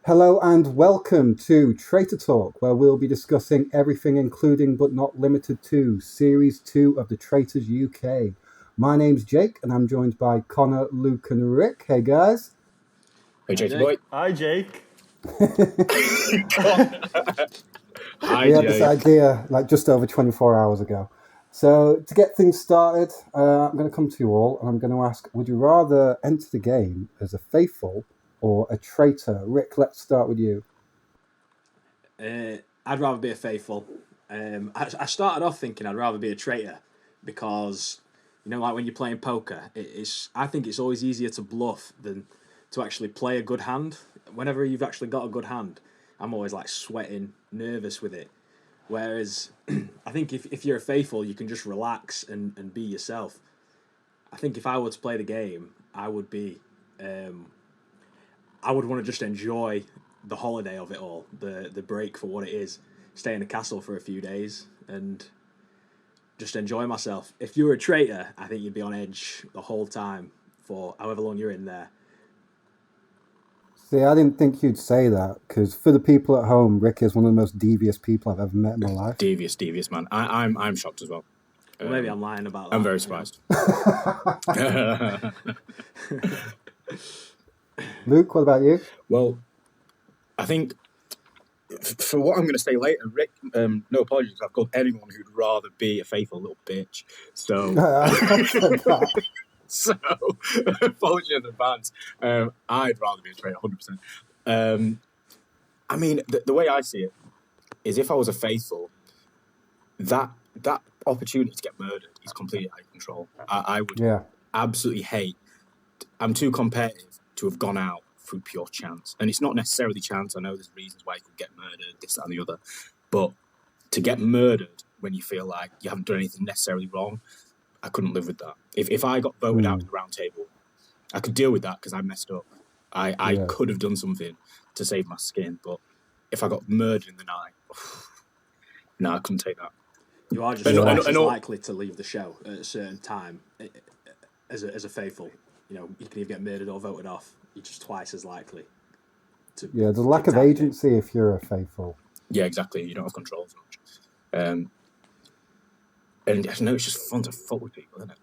Hello and welcome to Traitor Talk, where we'll be discussing everything including but not limited to Series 2 of the Traitors UK. My name's Jake and I'm joined by Connor, Luke and Rick. Hey guys. Hey Jake boy. Hi Jake. We had this idea like just over 24 hours ago. So to get things started, I'm going to come to you all and I'm going to ask, would you rather enter the game as a faithful or a traitor? Rick, let's start with you. I'd rather be a faithful. I started off thinking I'd rather be a traitor because, like when you're playing poker, I think it's always easier to bluff than to actually play a good hand. Whenever you've actually got a good hand, I'm always like sweating, nervous with it. Whereas I think if you're a faithful, you can just relax and be yourself. I think if I were to play the game, I would be... I would want to just enjoy the holiday of it all, the break for what it is, stay in the castle for a few days and just enjoy myself. If you were a traitor, I think you'd be on edge the whole time for however long you're in there. See, I didn't think you'd say that, because for the people at home, Rick is one of the most devious people I've ever met in my life. Devious man. I'm shocked as well. Well, maybe I'm lying about that. I'm very surprised. Luke, what about you? Well, I think for what I'm going to say later, Rick, no apologies, I've called anyone who'd rather be a faithful little bitch. So, so apologies in advance. I'd rather be a traitor, 100%. I mean, the way I see it is if I was a faithful, that opportunity to get murdered is completely out of control. I would absolutely hate. I'm too competitive to have gone out through pure chance. And it's not necessarily chance. I know there's reasons why you could get murdered, this, that, and the other. But to get murdered when you feel like you haven't done anything necessarily wrong, I couldn't live with that. If I got voted out in the round table, I could deal with that because I messed up. I could have done something to save my skin. But if I got murdered in the night, no, I couldn't take that. You are just as likely to leave the show at a certain time as a faithful. You can either get murdered or voted off. You're just twice as likely to... Yeah, there's a lack of agency if you're a faithful. Yeah, exactly. You don't have control as much. And I know it's just fun to fuck with people, isn't it?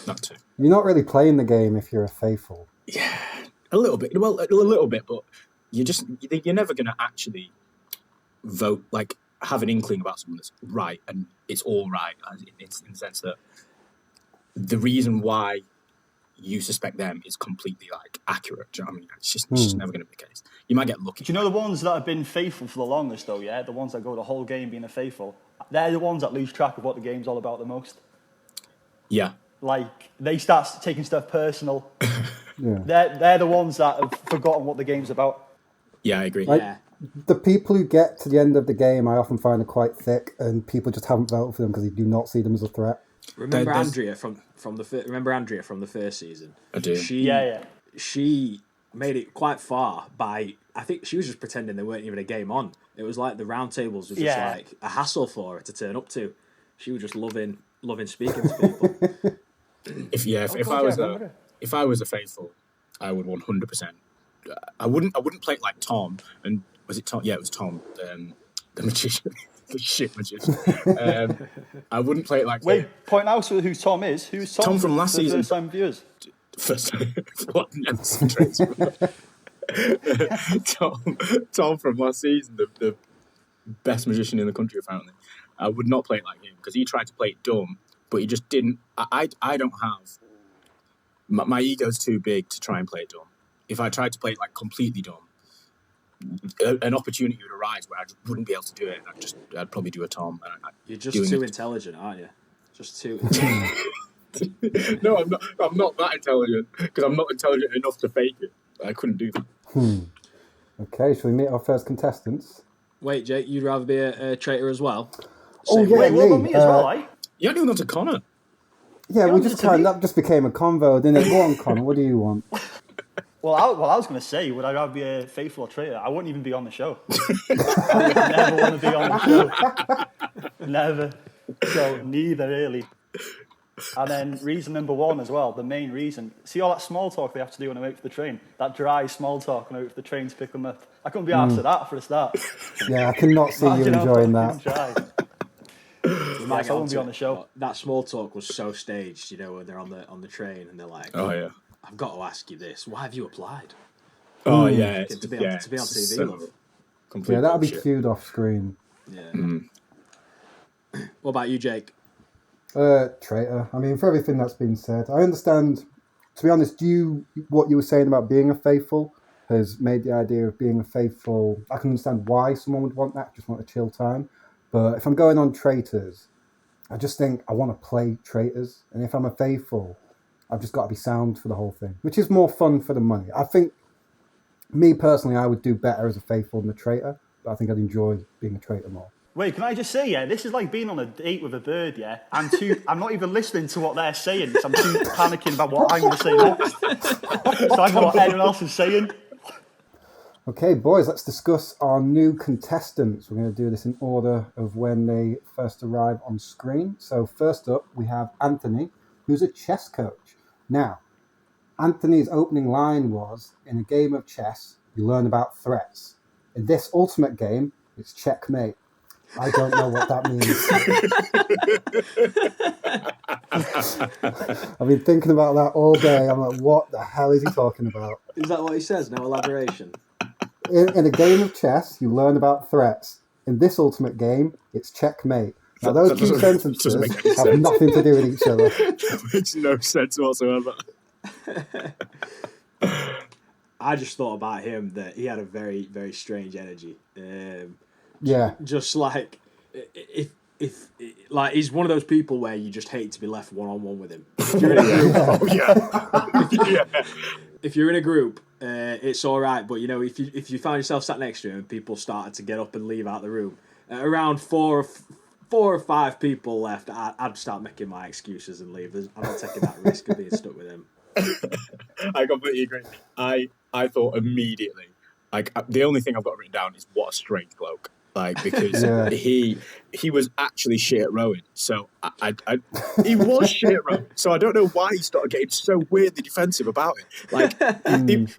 Not too. You're not really playing the game if you're a faithful. Yeah, a little bit. Well, a little bit, but you're never going to actually vote, like, have an inkling about someone that's right, and it's all right, in the sense that the reason why you suspect them is completely like accurate. Do you know what I mean? It's just never going to be the case. You might get lucky. Do you know the ones that have been faithful for the longest, though? Yeah, the ones that go the whole game being a faithful. They're the ones that lose track of what the game's all about the most. Yeah. Like they start taking stuff personal. Yeah. They're the ones that have forgotten what the game's about. Yeah, I agree. The people who get to the end of the game, I often find are quite thick, and people just haven't voted for them because they do not see them as a threat. Remember Andrea from the first season? I do. She made it quite far by, I think she was just pretending there weren't even a game on. It was like the round tables was just like a hassle for her to turn up to. She was just loving speaking to people. If I was a faithful, I would 100%. I wouldn't play it like Tom. And was it Tom? Yeah, it was Tom, the magician. The shit magician. I wouldn't play it like... Wait, point out who Tom is. Who's Tom? Tom from last season. First time viewers. First time. What? Never seen Traitors. Tom from last season, the best magician in the country, apparently. I would not play it like him, because he tried to play it dumb, but he just didn't... I don't have... My ego's too big to try and play it dumb. If I tried to play it like completely dumb, an opportunity would arise where I just wouldn't be able to do it. I'd probably do a Tom. You're just too intelligent, aren't you? Just too. No, I'm not that intelligent because I'm not intelligent enough to fake it. I couldn't do that. Okay, shall we meet our first contestants? Wait, Jake, you'd rather be a traitor as well? Wait, what about me as well, eh? You haven't even gone to Connor. Yeah, that just became a convo, didn't it? Go on, Connor, what do you want? Well, I was going to say, would I rather be a faithful or traitor? I wouldn't even be on the show. I would never want to be on the show. Never. So, neither, really. And then reason number 1 as well, the main reason. See all that small talk they have to do when they wait for the train? That dry small talk when they wait for the train to pick them up. I couldn't be asked for that for a start. Yeah, I cannot see you Imagine how enjoying fucking that. dry. We might Yes, get I won't onto be on it, the show. but that small talk was so staged, when they're on the train and they're like, Oh yeah. I've got to ask you this. Why have you applied? Oh yeah. To be on TV, love. Complete Yeah, that'll be bullshit. queued off screen. Yeah. What about you, Jake? Traitor. I mean, for everything that's been said, I understand. To be honest, what you were saying about being a faithful has made the idea of being a faithful. I can understand why someone would want that, just want a chill time. But if I'm going on Traitors, I just think I want to play Traitors, and if I'm a faithful, I've just got to be sound for the whole thing, which is more fun for the money. I think, me personally, I would do better as a faithful than a traitor, but I think I'd enjoy being a traitor more. Wait, can I just say, this is like being on a date with a bird, yeah? I'm not even listening to what they're saying, because I'm too panicking about what I'm going to say next. So I don't know what anyone else is saying. Okay, boys, let's discuss our new contestants. We're going to do this in order of when they first arrive on screen. So first up, we have Anthony, who's a chess coach. Now, Anthony's opening line was, in a game of chess, you learn about threats. In this ultimate game, it's checkmate. I don't know what that means. I've been thinking about that all day. I'm like, what the hell is he talking about? Is that what he says? No elaboration? In a game of chess, you learn about threats. In this ultimate game, it's checkmate. Now, those two sentences have nothing to do with each other. That makes no sense whatsoever. I just thought about him that he had a very, very strange energy. Yeah. Just like, if like, he's one of those people where you just hate to be left one-on-one with him. If you're in a group, if you're in a group, it's all right. But, if you found yourself sat next to him and people started to get up and leave out the room, around four or five people left, I'd start making my excuses and leave. I'm not taking that risk of being stuck with him. I completely agree. I thought immediately, the only thing I've got written down is what a strange bloke. Because he was actually shit at rowing. So he was shit at rowing. So I don't know why he started getting so weirdly defensive about it.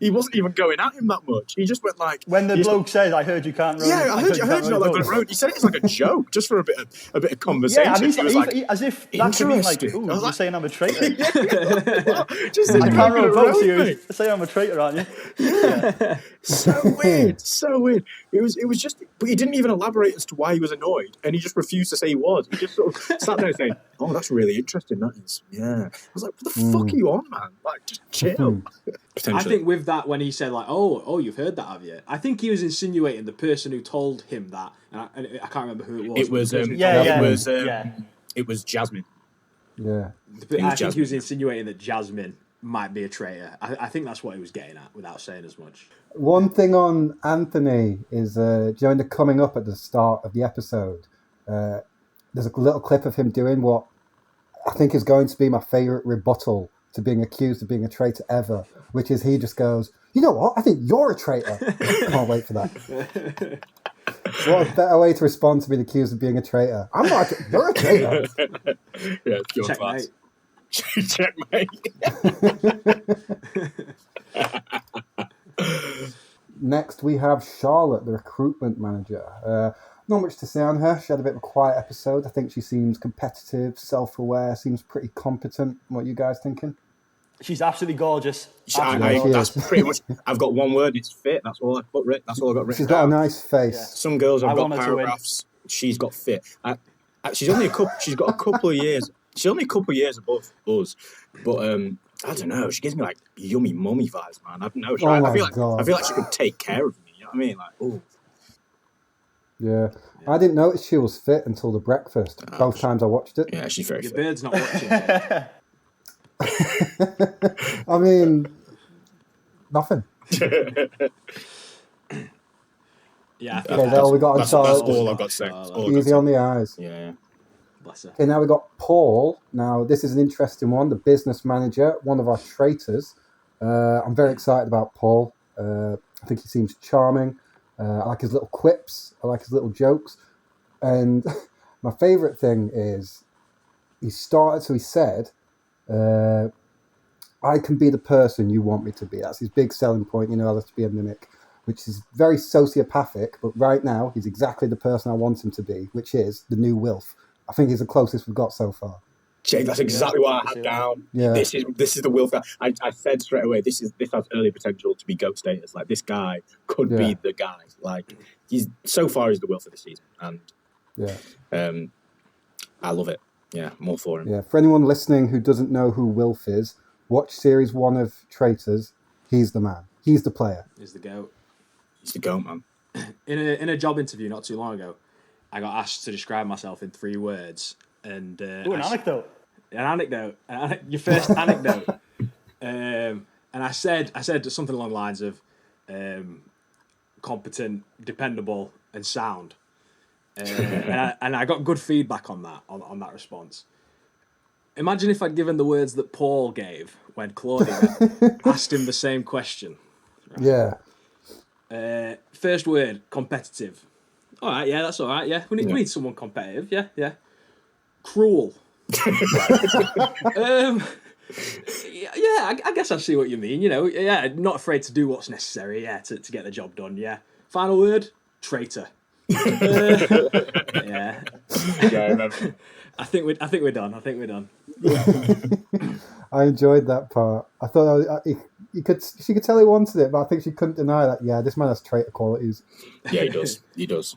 He wasn't even going at him that much. He just went like, when the bloke says, "I heard you can't row." Yeah, I heard you're not that good at rowing. He said it as like a joke, just for a bit of conversation. Yeah, and he was like, as if that could mean like, "Ooh, you're saying I'm a traitor." Just I can't row a boat, so you say I'm a traitor, aren't you? Yeah. So weird. It was just, but he didn't even elaborate as to why he was annoyed, and he just refused to say he was. He just sort of sat there saying, "Oh, that's really interesting. That is, yeah." I was like, "What the fuck are you on, man? Like, just chill." I think with that, when he said like, "Oh, you've heard that, have you?" I think he was insinuating the person who told him that, and I can't remember who it was. It was Jasmine. Yeah, I think he was insinuating that Jasmine might be a traitor. I think that's what he was getting at without saying as much. One thing on Anthony is, during the coming up at the start of the episode, there's a little clip of him doing what I think is going to be my favourite rebuttal to being accused of being a traitor ever, which is he just goes, "You know what? I think you're a traitor." Can't wait for that. What a better way to respond to being accused of being a traitor. I'm not. You're a traitor. Yeah, pure Checkmate. Checkmate. Next, we have Charlotte, the recruitment manager. Not much to say on her. She had a bit of a quiet episode. I think she seems competitive, self-aware, seems pretty competent. What are you guys thinking? She's absolutely gorgeous. That's pretty much. I've got one word. It's fit. That's all I put. That's all I got written. She's got a nice face. Yeah. Some girls have got paragraphs. She's got fit. She's only a couple. She's got a couple of years. She's only a couple of years above us, but I don't know. She gives me like yummy mummy vibes, man. I don't know. I feel like she could take care of me. You know what I mean? Like, oh. Yeah. I didn't notice she was fit until the breakfast. Both times I watched it. Yeah, she's very fit. Your bird's not watching. I mean, nothing. Yeah. Okay, that's all we got on Charlotte. That's all I've got to say. Easy on the eyes. Yeah. Bless her. Okay, now we got Paul. Now, this is an interesting one. The business manager, one of our traitors. I'm very excited about Paul. I think he seems charming. I like his little quips. I like his little jokes. And my favourite thing is he started. So he said, "I can be the person you want me to be." That's his big selling point. I like to be a mimic, which is very sociopathic. But right now, he's exactly the person I want him to be, which is the new Wilf. I think he's the closest we've got so far. Jake, that's exactly what I had down. Yeah. This is the Wilf guy. I said straight away, this has early potential to be GOAT status. Like, this guy could be the guy. Like, he's the Wilf of the season, and I love it. Yeah, I'm all for him. Yeah, for anyone listening who doesn't know who Wilf is, watch series 1 of Traitors. He's the man. He's the player. He's the GOAT. He's the GOAT, man. In a job interview not too long ago, I got asked to describe myself in 3 words. And an anecdote. An anecdote. Your first anecdote. And I said something along the lines of competent, dependable, and sound. And I got good feedback on that response. Imagine if I'd given the words that Paul gave when Claudia asked him the same question. Right? Yeah. First word, competitive. All right, yeah, that's all right. Yeah, we need someone competitive. Yeah. Cruel. I guess I see what you mean. Not afraid to do what's necessary. Yeah, to get the job done. Yeah. Final word, traitor. Yeah. Yeah, I remember. I think we're done. I enjoyed that part. I thought she could tell he wanted it, but I think she couldn't deny that. Yeah, this man has traitor qualities. Yeah, he does. He does.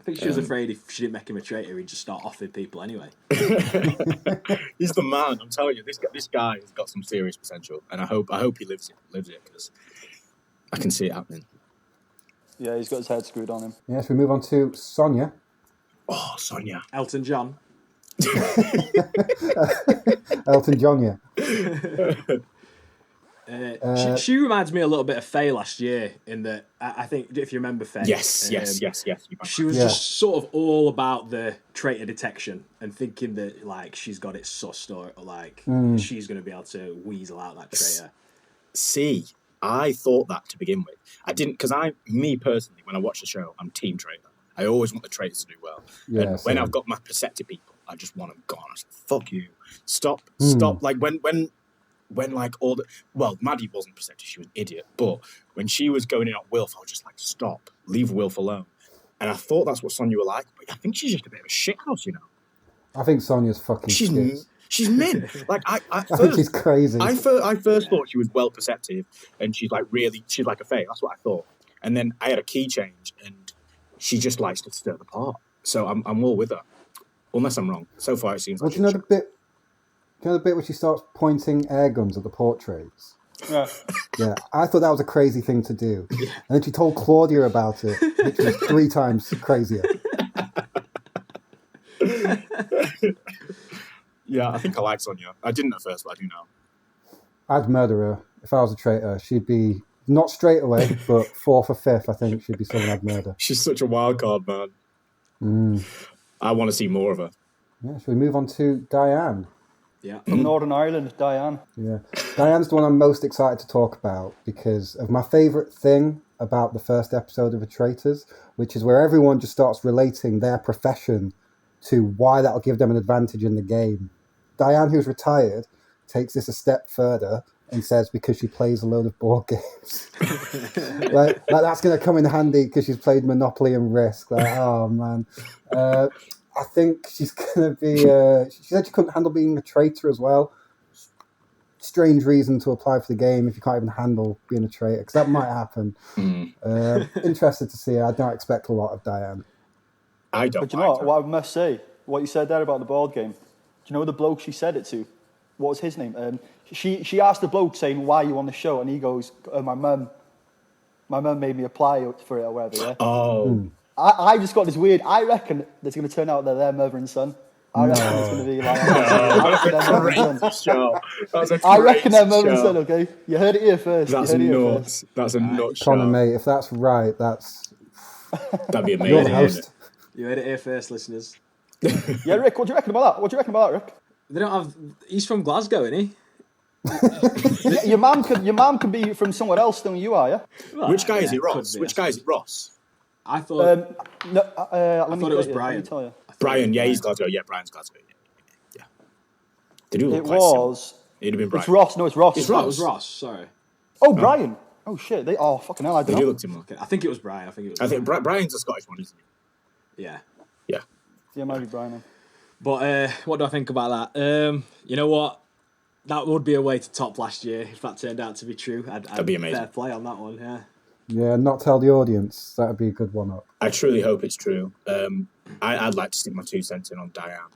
I think she was afraid if she didn't make him a traitor, he'd just start offing people anyway. He's the man. I'm telling you, this guy has got some serious potential, and I hope he lives it because I can see it happening. Yeah, he's got his head screwed on him. Yeah, so we move on to Sonia. Oh, Sonia. Elton John. Elton John, yeah. She reminds me a little bit of Faye last year in that I think, if you remember Faye. Yes. She was just sort of all about the traitor detection and thinking that like she's got it sussed or like she's going to be able to weasel out that traitor. See, I thought that to begin with. I didn't, because me personally, when I watch the show, I'm team traitor. I always want the traitors to do well. Yeah, and when I've got my perceptive people, I just want them gone. I say, fuck you. Stop. Like when like all the, Maddie wasn't perceptive, she was an idiot. But when she was going in on Wilf, I was just like, stop, leave Wilf alone. And I thought that's what Sonia were like, but I think she's just a bit of a shithouse, I think Sonia's fucking She's mint. Like I think she's crazy. I first thought she was well perceptive, and she's like a Fae. That's what I thought. And then I had a key change, and she just likes to stir the pot. So I'm all with her, unless I'm wrong. So far, it seems like. Do you know the bit where she starts pointing air guns at the portraits? Yeah, I thought that was a crazy thing to do. And then she told Claudia about it, which was 3 times crazier. Yeah, I think I like Sonia. I didn't at first, but I do now. I'd murder her. If I was a traitor, she'd be, not straight away, but 4th or 5th, I think she'd be someone I'd murder. She's such a wild card, man. I want to see more of her. Yeah, shall we move on to Diane? Yeah. From Northern Ireland, Diane. Yeah. Diane's the one I'm most excited to talk about because of my favourite thing about the first episode of The Traitors, which is where everyone just starts relating their profession to why that'll give them an advantage in the game. Diane, who's retired, takes this a step further and says because she plays a load of board games. like that's going to come in handy because she's played Monopoly and Risk. Like, oh, man. I think she's going to be... she said she couldn't handle being a traitor as well. Strange reason to apply for the game if you can't even handle being a traitor, because that might happen. Interested to see her. I don't expect a lot of Diane. I don't. But you know what I must say? What you said there about the board game. Do you know the bloke she said it to? What was his name? She asked the bloke saying, "Why are you on the show?" And he goes, "My mum made me apply for it or whatever." Yeah. Oh. I just got this weird. I reckon it's going to turn out that they're mother and son. I reckon it's going to be like. I reckon they're mother and son. I reckon they're mother and son. Okay, you heard it here first. That's nuts. That's a nuts. Connor, mate, if that's right, that'd be amazing. You're the host. You heard it here first, listeners. Yeah, Rick, what do you reckon about that? What do you reckon about that, Rick? They don't have. He's from Glasgow, isn't he? Your mum could be from somewhere else than you are, yeah. Well, Which guy is it, Ross? Which guy is it, Ross? I thought. I thought it was Brian. Let me tell you. Brian, yeah, he's Glasgow. Yeah, Brian's Glasgow. Yeah. They do look It quite similar. was. It'd have been Brian. It's Ross. No, it's Ross. It's Oh, Ross. it was Ross. Sorry. Oh, Brian. Oh shit. Oh fucking hell. I They don't do know. look similar. Okay, I think it was Brian. I think Brian's a Scottish one, isn't he? Yeah. Yeah. Yeah, maybe Brian. Then. But what do I think about that? You know what? That would be a way to top last year if that turned out to be true. That'd be amazing. Fair play on that one, yeah. Yeah, not tell the audience. That'd be a good one up. I truly hope it's true. I'd like to stick my 2 cents in on Diane.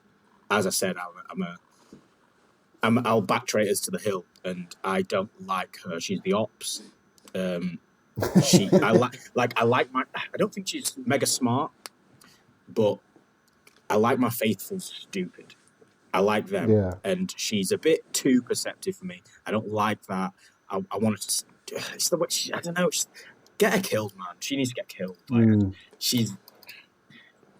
As I said, I'll back Traitors to the hill, and I don't like her. She's the ops. I don't think she's mega smart, but I like my faithful stupid. I like them, and she's a bit too perceptive for me. I don't like that. I want her to. It's the way I don't know. Get her killed, man. She needs to get killed. Like she's.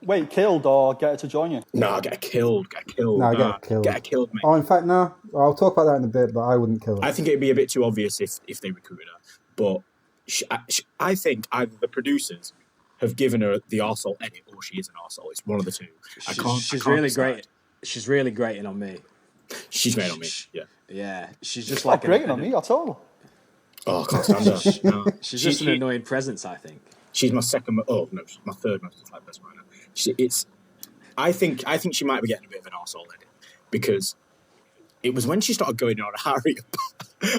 Wait, killed or get her to join you? No, get her killed. Get her killed. No, get her killed. Get her killed, mate. Oh, in fact, no. I'll talk about that in a bit, but I wouldn't kill her. I think it'd be a bit too obvious if they recruited her. But I think either the producers have given her the arsehole edit, or she is an arsehole. It's one of the two. She's really great. She's really grating on me. She's great on me. Yeah. Yeah, she's just Not grating on me at all. Oh, I can't stand her. No. She's just an annoying presence, I think. She's my second. Oh no, she's my third most disliked person right now. I think she might be getting a bit of an arsehole edit because it was when she started going on Harry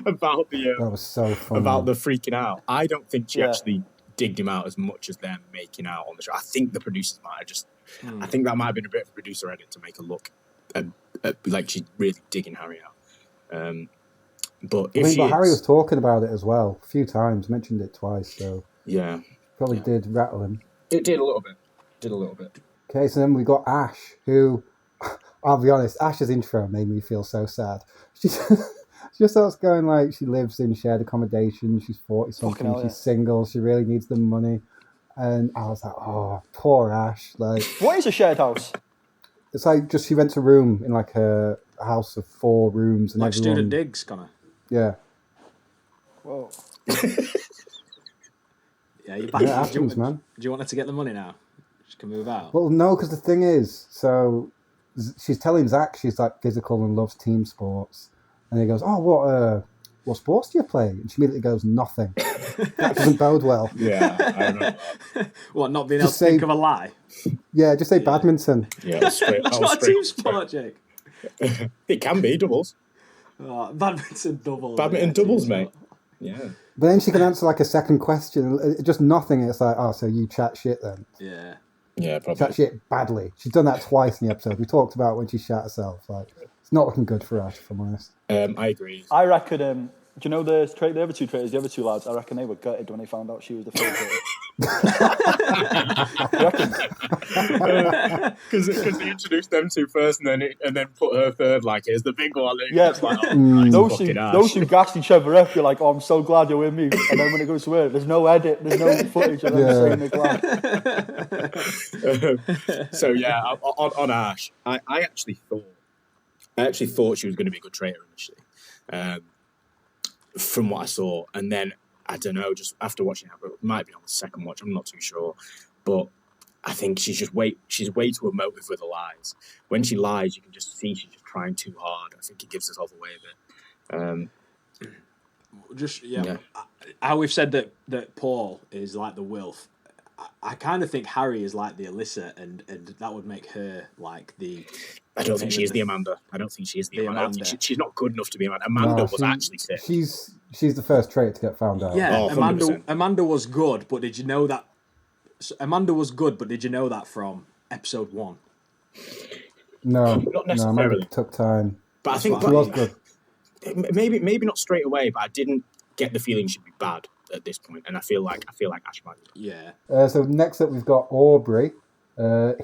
about the that was so funny. About the freaking out. I don't think she actually digged him out as much as them making out on the show. I think the producers might have just. I think that might have been a bit of a producer edit to make her look like she's really digging Harry out. But if Harry was talking about it as well a few times, mentioned it twice, so yeah, probably did rattle him. It did a little bit. Okay, so then we got Ash, who, I'll be honest, Ash's intro made me feel so sad. She just starts going like she lives in shared accommodation, she's 40-something, she's single, she really needs the money. And I was like, oh, poor Ash. Like, what is a shared house? It's like just she rents a room in like a house of 4 rooms. And like everyone... student digs, Connor. Yeah. Whoa. Yeah, you're back. Yeah, happens, man. Do you want her to get the money now? She can move out. Well, no, because the thing is, so she's telling Zach she's like physical and loves team sports. And he goes, oh, what sports do you play? And she immediately goes, nothing. That doesn't bode well. Yeah, I don't know. What, not being able to think of a lie? Yeah, just say badminton. Yeah, that's not a team sport, Jake. It can be doubles. Oh, badminton doubles. Badminton doubles, mate. Yeah. But then she can answer like a second question, just nothing. It's like, oh, so you chat shit then? Yeah. Yeah, probably. Chat shit badly. She's done that twice in the episode. We talked about when she shat herself. Like, it's not looking good for Ash, if I'm honest. I agree. I reckon. Do you know the other two traitors, the other 2 lads? I reckon they were gutted when they found out she was the third traitor. Because they introduced them 2 first, and then put her third. Like, here's the big one. Yeah, like, those two gassed each other up. You're like, oh, I'm so glad you're with me. And then when it goes to her, there's no edit, there's no footage of them saying they're glad. So yeah, on Ash, I actually thought she was going to be a good traitor initially. From what I saw, and then I don't know, just after watching it, it might be on the second watch, I'm not too sure, but I think she's way too emotive with the lies. When she lies, you can just see she's just trying too hard. I think it gives herself away a bit. How we've said that Paul is like the Wilf. I kind of think Harry is like the Alyssa, and that would make her like the. I don't think she is the Amanda. I don't think she is the Amanda. I don't think she's not good enough to be Amanda. Amanda was actually sick. She's the first traitor to get found out. Yeah, Amanda was good, but did you know that? Amanda was good, but did you know that from episode 1? No, not necessarily. Amanda took time. But I think she was good. Maybe not straight away, but I didn't get the feeling she'd be bad at this point, and I feel like Ash might be. Yeah. So next up, we've got Aubrey.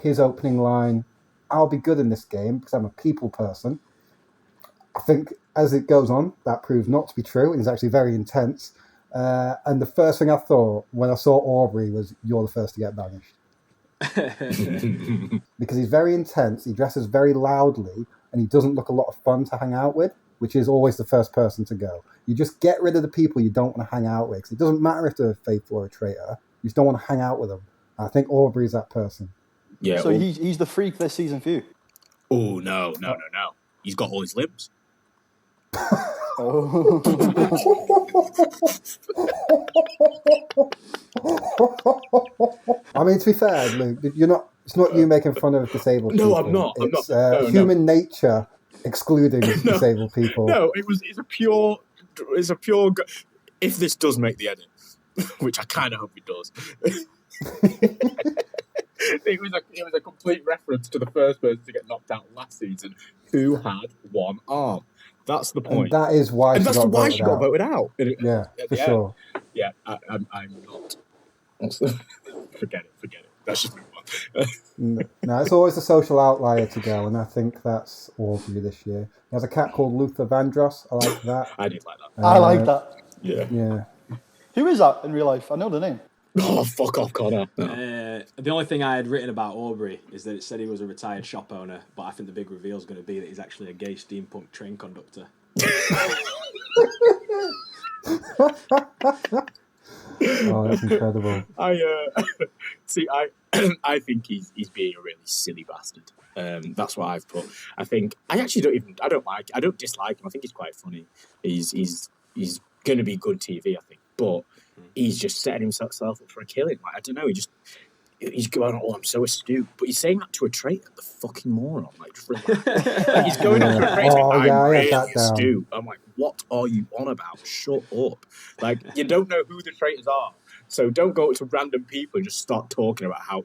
His opening line: "I'll be good in this game because I'm a people person." I think as it goes on, that proves not to be true, and is actually very intense. And the first thing I thought when I saw Aubrey was, "You're the first to get banished," because he's very intense. He dresses very loudly, and he doesn't look a lot of fun to hang out with, which is always the first person to go. You just get rid of the people you don't want to hang out with. 'Cause it doesn't matter if they're faithful or a traitor. You just don't want to hang out with them. And I think Aubrey's that person. Yeah. So he's the freak this season for you? Oh, no. he's got all his limbs. Oh. I mean, to be fair, Luke, you're not. It's not you making fun of disabled people. No, I'm not. It's No, human nature excluding disabled people. No, it's a pure. If this does make the edit, which I kind of hope it does. It was a complete reference to the first person to get knocked out last season who had one arm. That's the point. And that is why and she that's got why voted she got out. voted out. Yeah, for sure. Yeah, I'm not. Forget it. That's just move on. No, it's always a social outlier to go, and I think that's Aubrey this year. There's a cat called Luther Vandross. I like that. I did like that. I like that. Yeah. Who is that in real life? I know the name. Oh, fuck off, Connor. No. The only thing I had written about Aubrey is that it said he was a retired shop owner, but I think the big reveal is going to be that he's actually a gay steampunk train conductor. Oh, that's incredible. I think he's being a really silly bastard. That's what I've put. I don't dislike him. I think he's quite funny. He's going to be good TV, I think, but he's just setting himself up for a killing. Like, I don't know. He's going, oh, I'm so astute, but he's saying that to a traitor, the fucking moron. Like, just relax. Like, he's going up to a traitor, I'm really astute. I'm like, what are you on about? Shut up. Like, you don't know who the traitors are, so don't go to random people and just start talking about how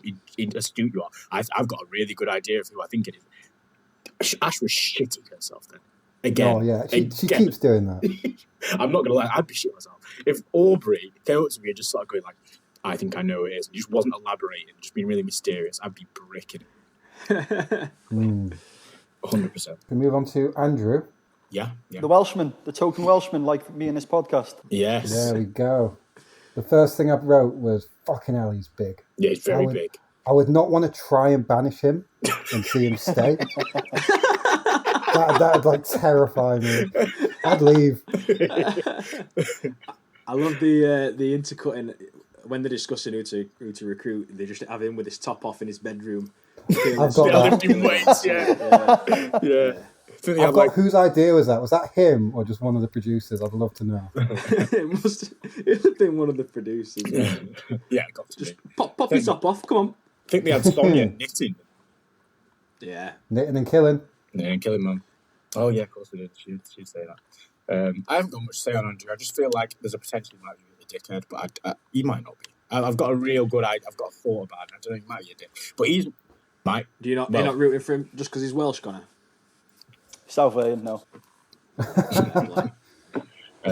astute you are. I've got a really good idea of who I think it is. Ash was shitting herself then. Again. Oh, yeah. She keeps doing that. I'm not going to lie, I'd be shitting myself. If Aubrey came up to me and just started going like, I think I know who it is, and just wasn't elaborating, just being really mysterious, I'd be bricking it. 100%. We move on to Andrew. Yeah. The Welshman, the token Welshman, like me in this podcast. Yes. There we go. The first thing I wrote was, fucking hell, he's big. Yeah, he's very big. I would not want to try and banish him and see him stay. That'd like terrify me. I'd leave. I love the intercutting when they're discussing who to recruit. They just have him with his top off in his bedroom. I've got that. Lifting weights, yeah. I've got whose idea was that? Was that him or just one of the producers? I'd love to know. It must have been one of the producers. Yeah, got to just pop your top off. Come on. I think they had Sonia knitting. Yeah. Knitting and killing. Knitting and killing, man. Oh yeah, of course they did. She'd say that. I haven't got much to say on Andrew. I just feel like there's a potential he might be a dickhead, but he might not be. I've got a real good idea. I've got a thought about it. I don't know, he might be a dick, but he's might. You're not rooting for him just because he's Welsh, Connor? South Wales, no.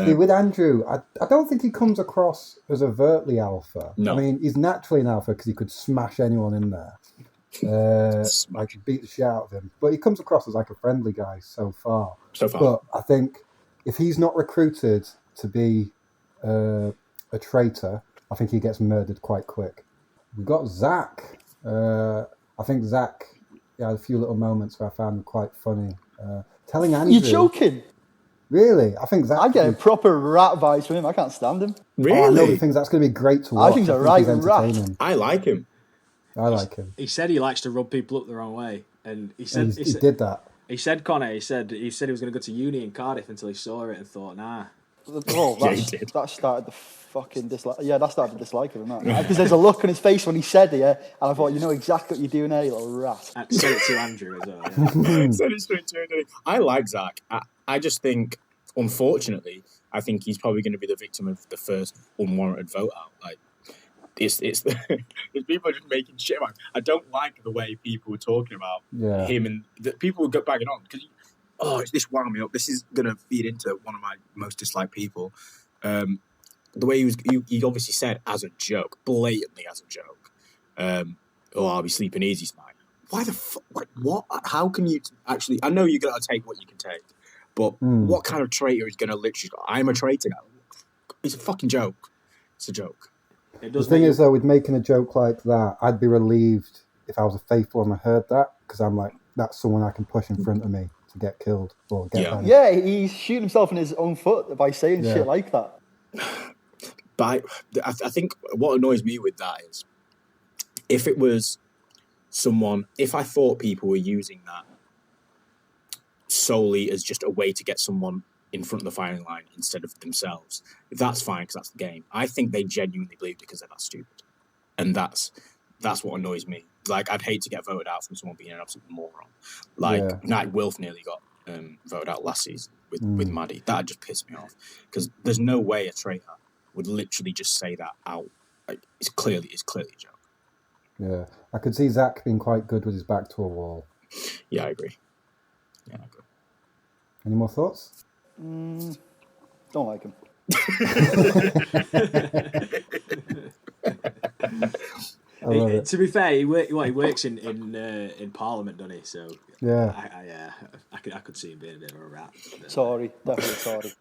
See, with Andrew, I don't think he comes across as overtly alpha. No. I mean, he's naturally an alpha because he could smash anyone in there. Like, beat the shit out of him. But he comes across as like a friendly guy so far. But I think if he's not recruited to be a traitor, I think he gets murdered quite quick. We got Zach. I think Zach had a few little moments where I found him quite funny. Telling Andrew... You're joking? Really? I think Zach... I get a proper rat vibes from him. I can't stand him. Really? Oh, I know, he thinks that's going to be great to watch. I think he's a right rat. I like him. I like him. He said he likes to rub people up the wrong way, and he said he did that. He said, Connor. He said he was going to go to uni in Cardiff until he saw it and thought, nah. Oh, that started the fucking dislike. Yeah, that started the dislike of him. Because there's a look on his face when he said it, yeah, and I thought, you know exactly what you're doing there, you little rat. And said it to Andrew as well. Yeah. Said it straight to him. I like Zach. I just think, unfortunately, I think he's probably going to be the victim of the first unwarranted vote out. Like, it's people just making shit about him. I don't like the way people were talking about him, and the people would get bagging on because this wound me up. This is going to feed into one of my most disliked people. The way he obviously said as a joke, blatantly as a joke, I'll be sleeping easy tonight. Why the fuck? Like, what? How can you actually? I know you're going to take what you can take, but what kind of traitor is going to literally go, I'm a traitor now? It's a fucking joke. It's a joke. The thing is, though, with making a joke like that, I'd be relieved if I was a faithful and I heard that, because I'm like, that's someone I can push in front of me to get killed or get banished. Yeah, he's shooting himself in his own foot by saying shit like that. But I think what annoys me with that is, if it was someone, if I thought people were using that solely as just a way to get someone in front of the firing line instead of themselves, that's fine because that's the game. I think they genuinely believe because they're that stupid, and that's what annoys me. Like, I'd hate to get voted out from someone being an absolute moron. Like, Night Wilf nearly got voted out last season with Maddie. That'd just piss me off because there's no way a traitor would literally just say that out. Like, it's clearly a joke. Yeah, I could see Zach being quite good with his back to a wall. Yeah, I agree. Any more thoughts? Don't like him. To be fair, he works in Parliament, doesn't he? So yeah, I could see him being a bit of a rat. Sorry, definitely sorry.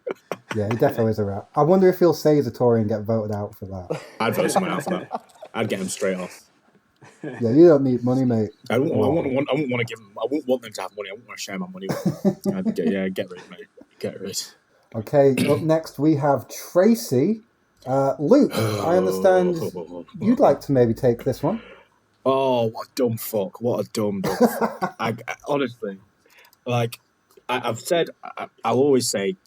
Yeah, he definitely is a rat. I wonder if he'll say he's a Tory and get voted out for that. I'd vote someone out for that. I'd get him straight off. Yeah, you don't need money, mate. I wouldn't want to give them. I wouldn't want them to have money. I wouldn't want to share my money with them. Get rid, mate. Get rid. Okay, up next we have Tracy. Luke, I understand you'd like to maybe take this one. Oh, what a dumb fuck. What a dumb fuck. I honestly, like, I've said, I'll always say,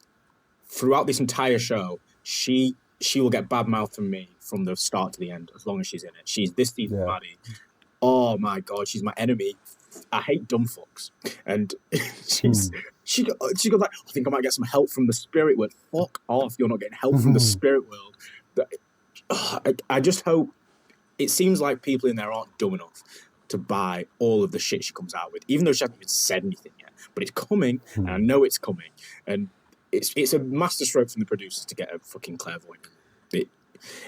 throughout this entire show, she will get bad mouth from me from the start to the end, as long as she's in it. She's this season, Maddie. Oh my God, she's my enemy. I hate dumb fucks. And she goes like, I think I might get some help from the spirit world. Fuck off, you're not getting help from the spirit world. I just hope, it seems like people in there aren't dumb enough to buy all of the shit she comes out with, even though she hasn't even said anything yet. But it's coming, and I know it's coming. And it's a masterstroke from the producers to get a fucking clairvoyant.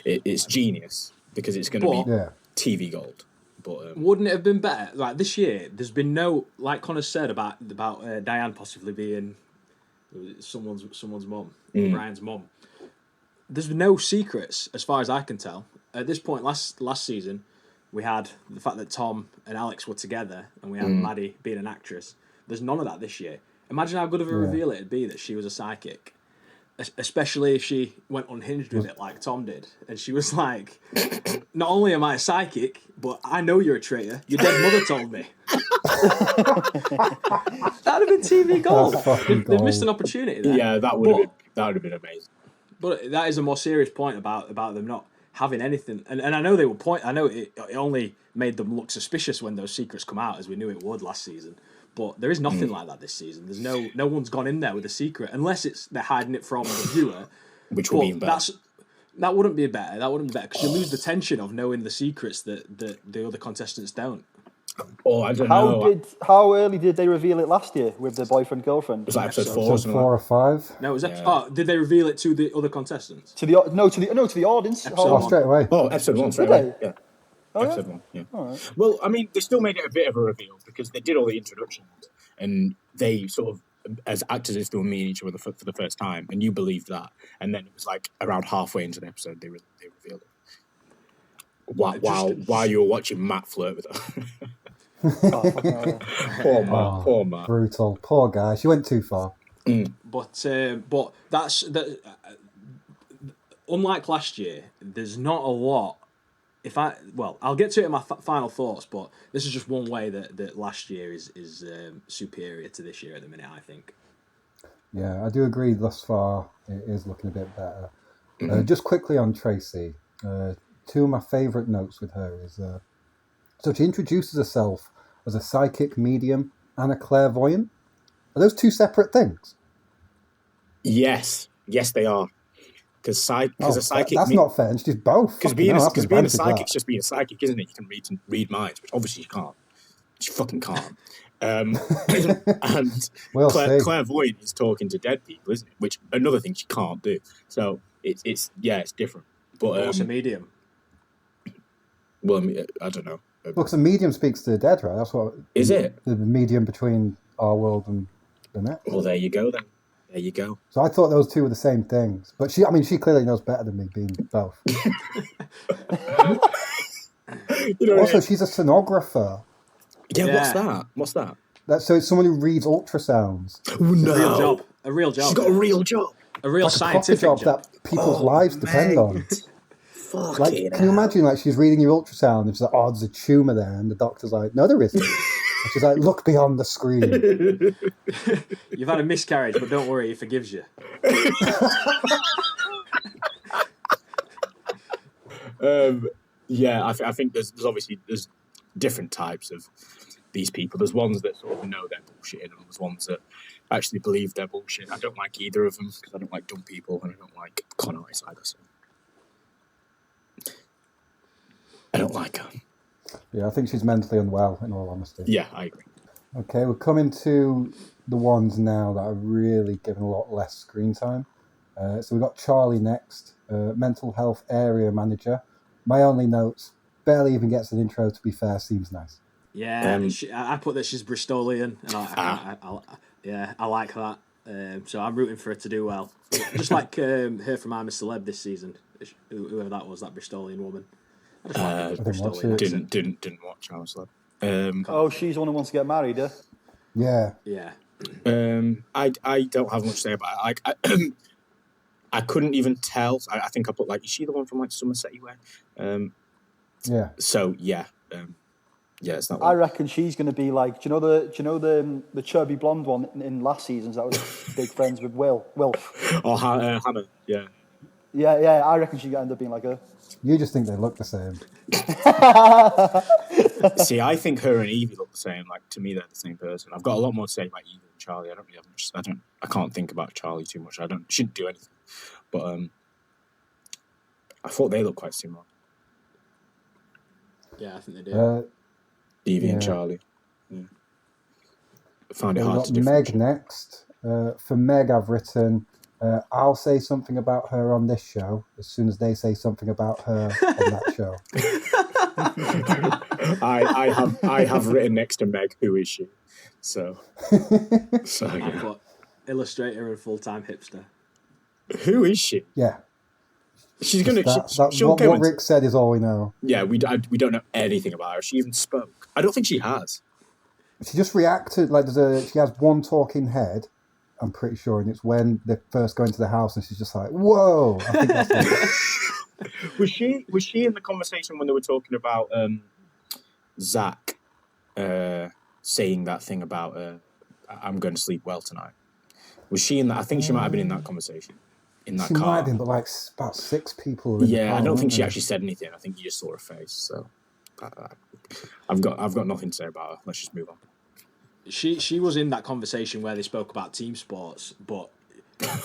It's genius, because it's going to be TV gold. But wouldn't it have been better? Like, this year, there's been no, like Connor said about Diane possibly being someone's mum, Brian's mum. There's no secrets, as far as I can tell. At this point, last season, we had the fact that Tom and Alex were together, and we had Maddie being an actress. There's none of that this year. Imagine how good of a reveal it'd be that she was a psychic. Especially if she went unhinged with it like Tom did. And she was like, not only am I a psychic, but I know you're a traitor. Your dead mother told me. That'd have been TV gold. They've missed an opportunity there. Yeah, that would have been amazing. But that is a more serious point about them not having anything. And I know they were I know it only made them look suspicious when those secrets come out, as we knew it would last season. But there is nothing like that this season. There's no one's gone in there with a secret, unless they're hiding it from the viewer. Which would be better. That wouldn't be better. That wouldn't be better, because you lose the tension of knowing the secrets that the other contestants don't. Oh, I don't know. How early did they reveal it last year with the boyfriend girlfriend? It was like episode 4 or 5. No, it was did they reveal it to the other contestants? To the audience. Straight away. Oh, episode 1 straight away. Yeah. Episode 1, yeah. All right. Well, I mean, they still made it a bit of a reveal, because they did all the introductions, and they sort of, as actors, still meeting each other for the first time, and you believed that. And then it was like around halfway into the episode, they revealed it. While you were watching Matt flirt with her. Poor Matt. Brutal. Poor guy. She went too far. But that's unlike last year. There's not a lot. I'll get to it in my final thoughts, but this is just one way that last year is superior to this year at the minute, I think. Yeah, I do agree. Thus far, it is looking a bit better. Just quickly on Tracy, two of my favourite notes with her is so she introduces herself as a psychic medium and a clairvoyant. Are those two separate things? Yes, they are. Because a psychic... That's not fair. She's both. Because being a psychic's just being a psychic, isn't it? You can read minds, which obviously you can't. She fucking can't. And clairvoyant is talking to dead people, isn't it? Which, another thing she can't do. So it's different. But what's a medium? Well, I don't know. Because a medium speaks to the dead, right? That's what... Is it? The medium between our world and the next. Well, there you go, then. There you go. So I thought those two were the same things. But she clearly knows better than me, being both. Also, she's a sonographer. Yeah, what's that? So it's someone who reads ultrasounds. No. A real job. She's got a real job. A real scientific job that people's lives depend on. Can you imagine, she's reading your ultrasound and she's like, there's a tumour there, and the doctor's like, no, there isn't. She's like, look beyond the screen. You've had a miscarriage, but don't worry, he forgives you. Yeah, I think there's obviously different types of these people. There's ones that sort of know they're bullshit, and there's ones that actually believe they're bullshit. I don't like either of them because I don't like dumb people and I don't like con artists either. So I don't like her. Yeah, I think she's mentally unwell, in all honesty. Yeah, I agree. Okay, we're coming to the ones now that are really given a lot less screen time. So we've got Charlie next, mental health area manager. My only notes, barely even gets an intro, to be fair, seems nice. Yeah, I put that she's Bristolian, and I like that. So I'm rooting for her to do well. Just like her from I'm a Celeb this season, whoever that was, that Bristolian woman. I just like Bristolian accent. Didn't watch I Was Love. Oh, she's the one who wants to get married, yeah? Yeah. I don't have much to say about it. Like, I couldn't even tell. I think I put like, is she the one from like Somerset Way? Yeah. So yeah, it's that one. I reckon she's going to be like, do you know the chubby blonde one in last season's that was big friends with Wilf? Or Hannah, yeah. Yeah. I reckon she's going to end up being like her. You just think they look the same. See, I think her and Evie look the same. Like, to me, they're the same person. I've got a lot more to say about Evie than Charlie. I don't really have much. I can't think about Charlie too much. Shouldn't do anything. But I thought they looked quite similar. Yeah, I think they do. Evie and Charlie. Yeah. I found it hard to Meg next. For Meg, I've written, I'll say something about her on this show as soon as they say something about her on that show. I have written next to Meg, who is she? So yeah. I put illustrator and full-time hipster. Who is she? Yeah. She's gonna. What Rick said is all we know. Yeah, we don't know anything about her. She even spoke. I don't think she has. She just reacted like she has one talking head. I'm pretty sure, and it's when they first go into the house, and she's just like, "Whoa!" I think that's it. Was she in the conversation when they were talking about Zach saying that thing about I'm going to sleep well tonight? Was she in that? I think she might have been in that conversation. In that she car. Might have been, but like about 6 people. In the car, I don't think she actually said anything. I think you just saw her face. So I've got nothing to say about her. Let's just move on. She was in that conversation where they spoke about team sports, but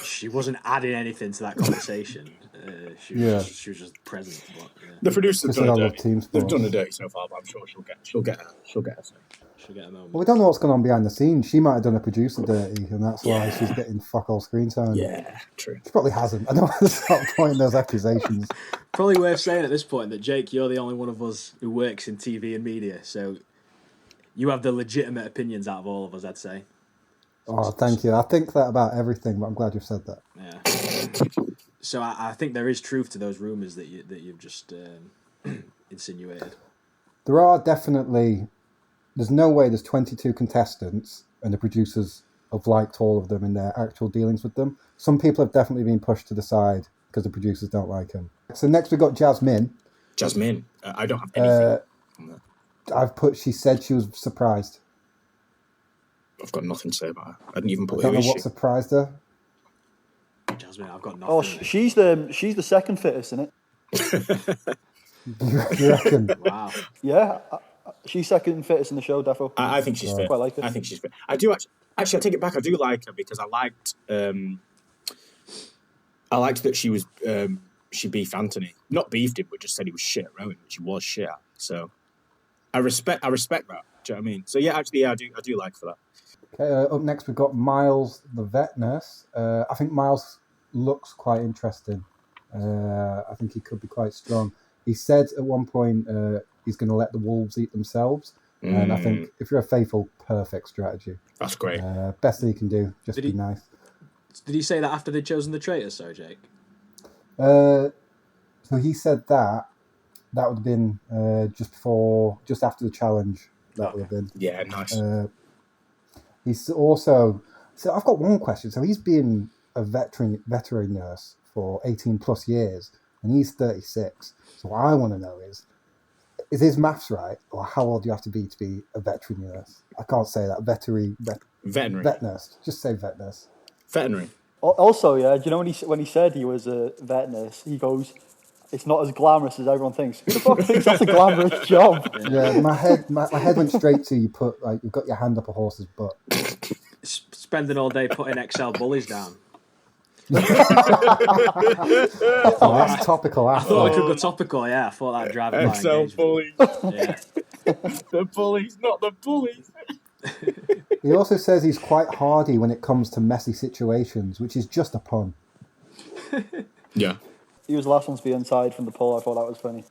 she wasn't adding anything to that conversation. She was just present. But, yeah. The producers have done a dirty. They've done a dirty so far, but I'm sure she'll get her say. She'll get a moment. Well, we don't know what's going on behind the scenes. She might have done a producer dirty, and that's why she's getting fuck all screen time. Yeah, true. She probably hasn't. I don't want to start pointing those accusations. Probably worth saying at this point that, Jake, you're the only one of us who works in TV and media, so you have the legitimate opinions out of all of us, I'd say. Oh, thank you. I think that about everything, but I'm glad you've said that. Yeah. So I think there is truth to those rumours that you've just insinuated. There are definitely. There's no way there's 22 contestants and the producers have liked all of them in their actual dealings with them. Some people have definitely been pushed to the side because the producers don't like them. So next we've got Jasmine. Jasmine. I don't have anything on that. She said she was surprised. I've got nothing to say about her. I didn't even put I don't know what surprised her. Jasmine, I've got nothing. Oh, she's the second fittest, isn't it? You reckon? Wow. Yeah. She's second fittest in the show, defo. I think she's fit. Quite like her. I think she's fit. I do actually. I take it back. I do like her because I liked that she was she beefed Anthony. Not beefed him, but just said he was shit at rowing, which he was shit at. So I respect that. Do you know what I mean? So yeah, actually, I do like for that. Okay. Up next we've got Miles, the vet nurse. I think Miles looks quite interesting. I think he could be quite strong. He said at one point he's going to let the wolves eat themselves. And I think if you're a faithful, perfect strategy. That's great. Best thing you can do, just be nice. Did he say that after they'd chosen the traitors, sorry, Jake? So he said that would have been just after the challenge. That would have been. Yeah, nice. He's also... So I've got one question. So he's been a veterinary nurse for 18 plus years, and he's 36. So what I want to know is, is his maths right? Or how old do you have to be a veterinary nurse? I can't say that. Veterinary. Vet nurse. Just say vet nurse. Veterinary. Also, yeah, do you know when he said he was a vet nurse, he goes, "It's not as glamorous as everyone thinks." Who the fuck thinks that's a glamorous job? Yeah, my head went straight to, you put, like, you've got your hand up a horse's butt. Spending all day putting Excel bullies down. Oh, that's topical. I thought we could go topical, yeah. I thought that'd drive my Excel engagement. bullies. Yeah. The bullies, not the bullies. He also says he's quite hardy when it comes to messy situations, which is just a pun. Yeah. He was the last one to be inside from the poll. I thought that was funny.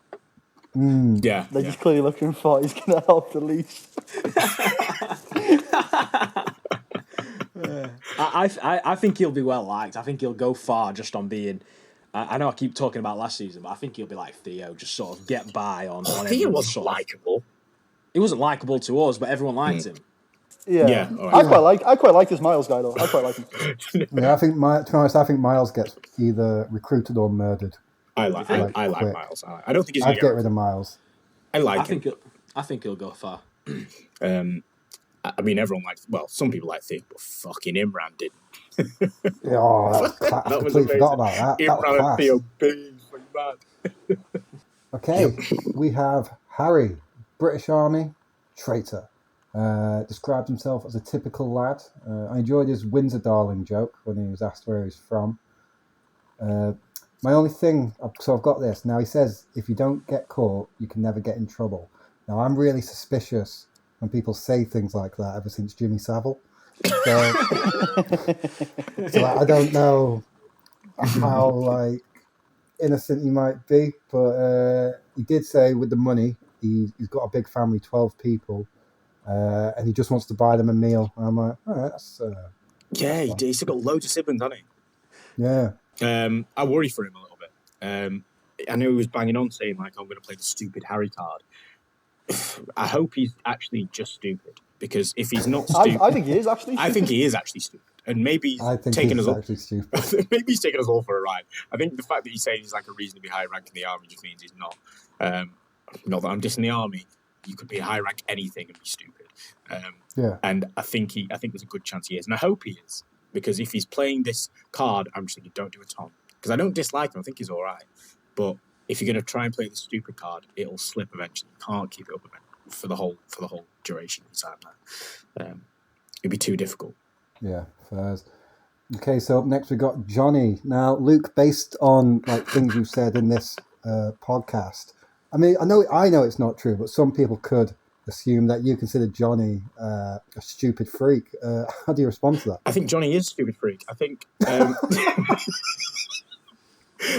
Yeah. They're just clearly looking for he's going to help the least. I think he'll be well liked. I think he'll go far just on being. I know I keep talking about last season, but I think he'll be like Theo, just sort of get by on. Theo wasn't likeable. He wasn't likable to us, but everyone liked him. Yeah. Right. I quite like this Miles guy though. I quite like him. Yeah, to be honest, I think Miles gets either recruited or murdered. I like Miles. I don't think he's. I'd get rid of Miles. I think he'll go far. I mean, everyone likes. Well, some people like Theo, but fucking Imran did. Oh, I completely forgot about that. Imran and Theo being mad. Okay, we have Harry, British Army, traitor. Described himself as a typical lad. I enjoyed his Windsor Darling joke when he was asked where he's from. My only thing, so I've got this. Now he says, if you don't get caught, you can never get in trouble. Now I'm really suspicious when people say things like that ever since Jimmy Savile. So I don't know how innocent he might be, but he did say with the money, he's got a big family, 12 people, and he just wants to buy them a meal. And I'm like, all right, that's... yeah, he's still got loads of siblings, hasn't he? Yeah. I worry for him a little bit. I know he was banging on saying, like, I'm going to play the stupid Harry card. I hope he's actually just stupid, because if he's not stupid... I think he is actually stupid. I think he is actually stupid. And maybe he's taking us all... maybe he's taking us all for a ride. I think the fact that he's saying he's like a reasonably high rank in the army just means he's not. Not that I'm dissing the army. You could be a high rank anything and be stupid. And I think there's a good chance he is. And I hope he is. Because if he's playing this card, I'm just thinking, don't do a Tom. Because I don't dislike him. I think he's all right. But if you're going to try and play the stupid card, it'll slip eventually. You can't keep it up for the whole duration of the time. It'd be too difficult. Yeah, fairs. Okay, so up next we got Johnny. Now, Luke, based on things you've said in this podcast, I mean, I know it's not true, but some people could assume that you consider Johnny a stupid freak. How do you respond to that? I think Johnny is a stupid freak. I think...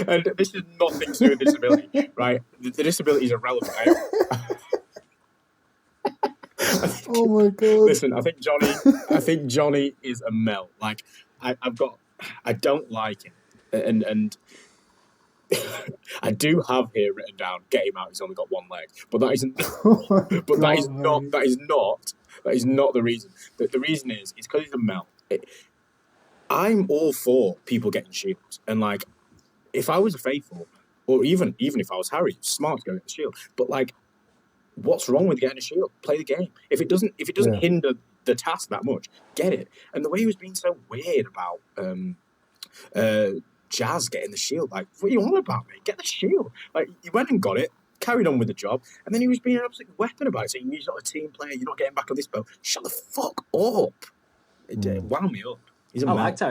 and this is nothing to do with disability, right? The disability is irrelevant. Oh my god! Listen, I think Johnny is a melt. Like I don't like him, and I do have here written down, get him out. He's only got one leg, but that isn't. That is not the reason. The reason is because he's a melt. I'm all for people getting shields, and if I was a faithful, or even if I was Harry, it's smart to go get the shield. But what's wrong with getting a shield? Play the game. If it doesn't hinder the task that much, get it. And the way he was being so weird about Jazz getting the shield, what are you on about, mate? Get the shield. He went and got it, carried on with the job, and then he was being an absolute weapon about it, saying you're not a team player, you're not getting back on this boat. Shut the fuck up. It wound me up. I liked how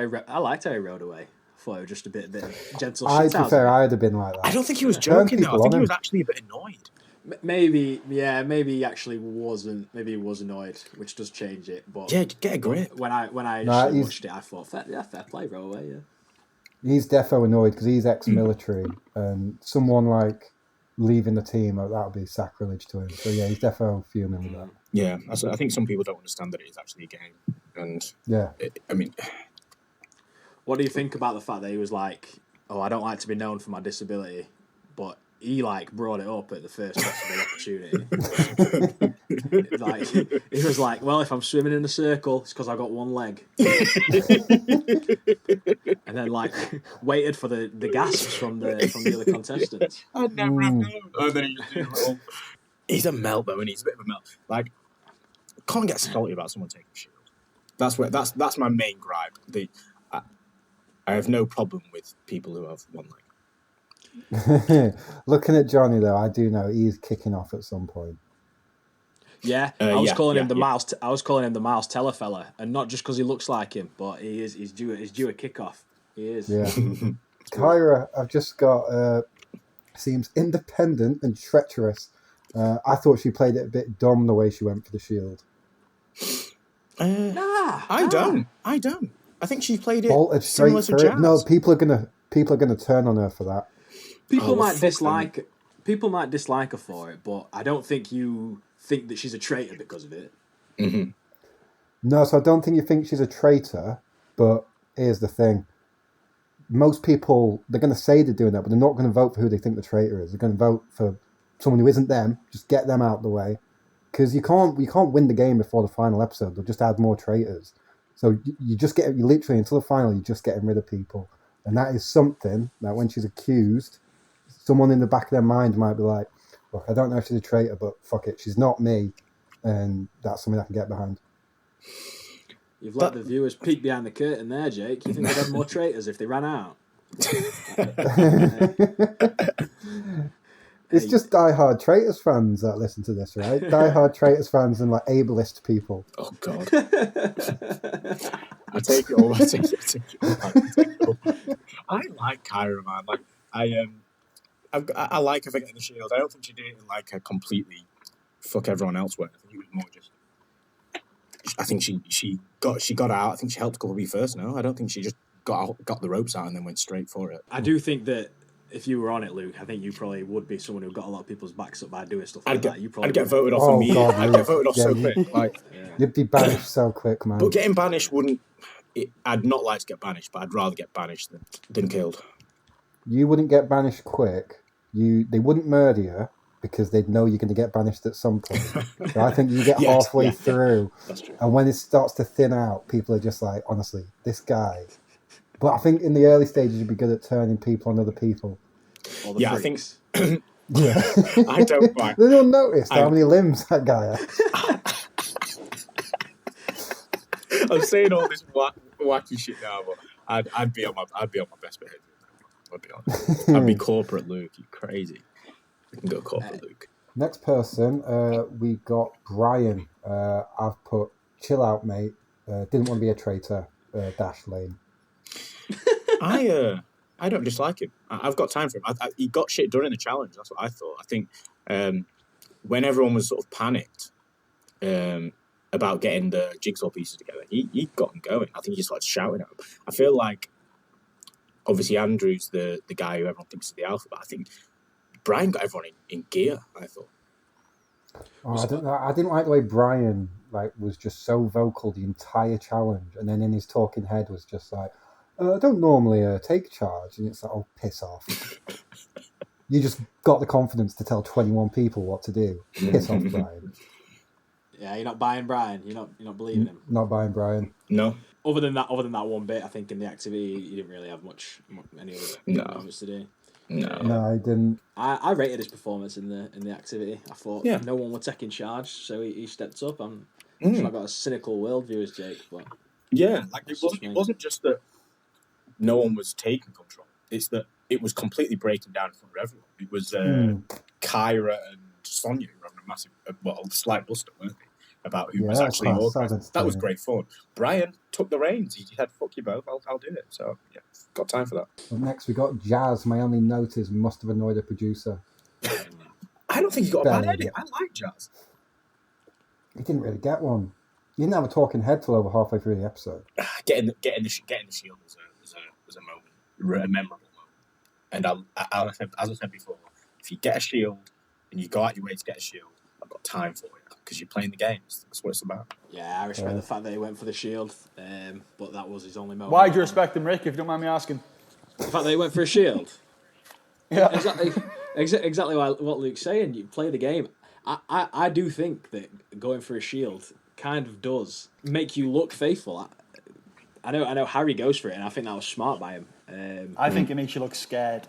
he rode away. I thought it was just a bit gentle. I prefer I'd have been like that. I don't think he was joking though. I think he was actually a bit annoyed. Maybe he actually wasn't. Maybe he was annoyed, which does change it. But yeah, get a grip. When I watched it, I thought, fair play, row away. Yeah, he's defo annoyed because he's ex-military, and someone leaving the team, that would be sacrilege to him. So yeah, he's defo fuming with that. Yeah, I think some people don't understand that it is actually a game, and what do you think about the fact that he was like, "Oh, I don't like to be known for my disability," but he brought it up at the first possible opportunity. He was like, "Well, if I'm swimming in a circle, it's because I got one leg," and then waited for the gasps from the other contestants. I'd never have known. And then he just did it all. He's a melt though, and he's a bit of a melt. Like, can't get salty about someone taking shield. That's my main gripe. I have no problem with people who have one leg. Looking at Johnny though, I do know he's kicking off at some point. Yeah, I was calling him the Miles. I was calling him the Miles Teller fella, and not just because he looks like him, but he is. He's due a kickoff. He is. Yeah. Kyra, I've just got. Seems independent and treacherous. I thought she played it a bit dumb the way she went for the shield. I don't. I think she played it bolted similar straight to through. Jazz. No, people are gonna turn on her for that. People might dislike her for it, but I don't think you think that she's a traitor because of it. Mm-hmm. No, so I don't think you think she's a traitor, but here's the thing. Most people, they're going to say they're doing that, but they're not going to vote for who they think the traitor is. They're going to vote for someone who isn't them, just get them out of the way. Because you can't win the game before the final episode. They'll just add more traitors. So you literally, until the final, you're just getting rid of people. And that is something that when she's accused, someone in the back of their mind might be like, look, I don't know if she's a traitor, but fuck it, she's not me. And that's something I can get behind. You've let the viewers peek behind the curtain there, Jake. You think they'd have more traitors if they ran out? It's just diehard Traitors fans that listen to this, right? Diehard Traitors fans and like ableist people. Oh God! I take it all. I like Kyra, man. Like I like her for getting the shield. I don't think she did it in like a completely fuck everyone else way. I think it was more just. I think she got out. I think she helped a couple of people first. No, I don't think she just got the ropes out and then went straight for it. I do think that if you were on it, Luke, I think you probably would be someone who got a lot of people's backs up by doing stuff like that. I'd get voted off immediately. I'd get voted off so quick. Like, you'd be banished so quick, man. But getting banished I'd not like to get banished, but I'd rather get banished than killed. You wouldn't get banished quick. They wouldn't murder you because they'd know you're going to get banished at some point. So I think you get halfway through, that's true. And when it starts to thin out, people are just like, honestly, this guy. But I think in the early stages, you'd be good at turning people on other people. I think. Yeah, I don't mind. They don't notice how many limbs that guy has. I'm saying all this wacky shit now, but I'd be on my best behavior. I'd be honest. I'd be corporate Luke. You crazy? We can go corporate Luke. Next person, we got Brian. I've put chill out, mate. Didn't want to be a traitor. Dash lane. I don't dislike him. I've got time for him. He got shit done in the challenge. That's what I thought. I think when everyone was sort of panicked about getting the jigsaw pieces together, he got them going. I think he just started shouting at them. I feel like obviously Andrew's the guy who everyone thinks is the alpha, but I think Brian got everyone in gear. I thought. I didn't like the way Brian was just so vocal the entire challenge, and then in his talking head was just like, I don't normally take charge, and it's like, oh, piss off. You just got the confidence to tell 21 people what to do. Piss off, Brian. Yeah, you're not buying Brian. You're not believing him. Not buying Brian. No. Other than that one bit, I think in the activity you didn't really have any other moments to do. No, I didn't. I rated his performance in the activity. I thought no one would take in charge, so he stepped up. I'm sure I've got a cynical worldview as Jake, but it wasn't just that no one was taking control. It's that it was completely breaking down in front of everyone. It was Kyra and Sonia who were having a massive, slight bust-up, weren't they? About who was actually organised. That was great fun. Brian took the reins. He said, fuck you both, I'll do it. So, yeah, got time for that. Up next, we got Jazz. My only note is must have annoyed a producer. I don't think he got a bad edit. I like Jazz. He didn't really get one. He didn't have a talking head till over halfway through the episode. Getting the shield was a moment, a memorable moment. And as I said before, if you get a shield and you go out your way to get a shield, I've got time for it because you're playing the games. That's what it's about. Yeah, I respect the fact that he went for the shield, but that was his only moment. Why do you respect him, Rick, if you don't mind me asking? The fact that he went for a shield? Yeah. Exactly what Luke's saying. You play the game. I do think that going for a shield kind of does make you look faithful. I know Harry goes for it, and I think that was smart by him. I think it makes you look scared.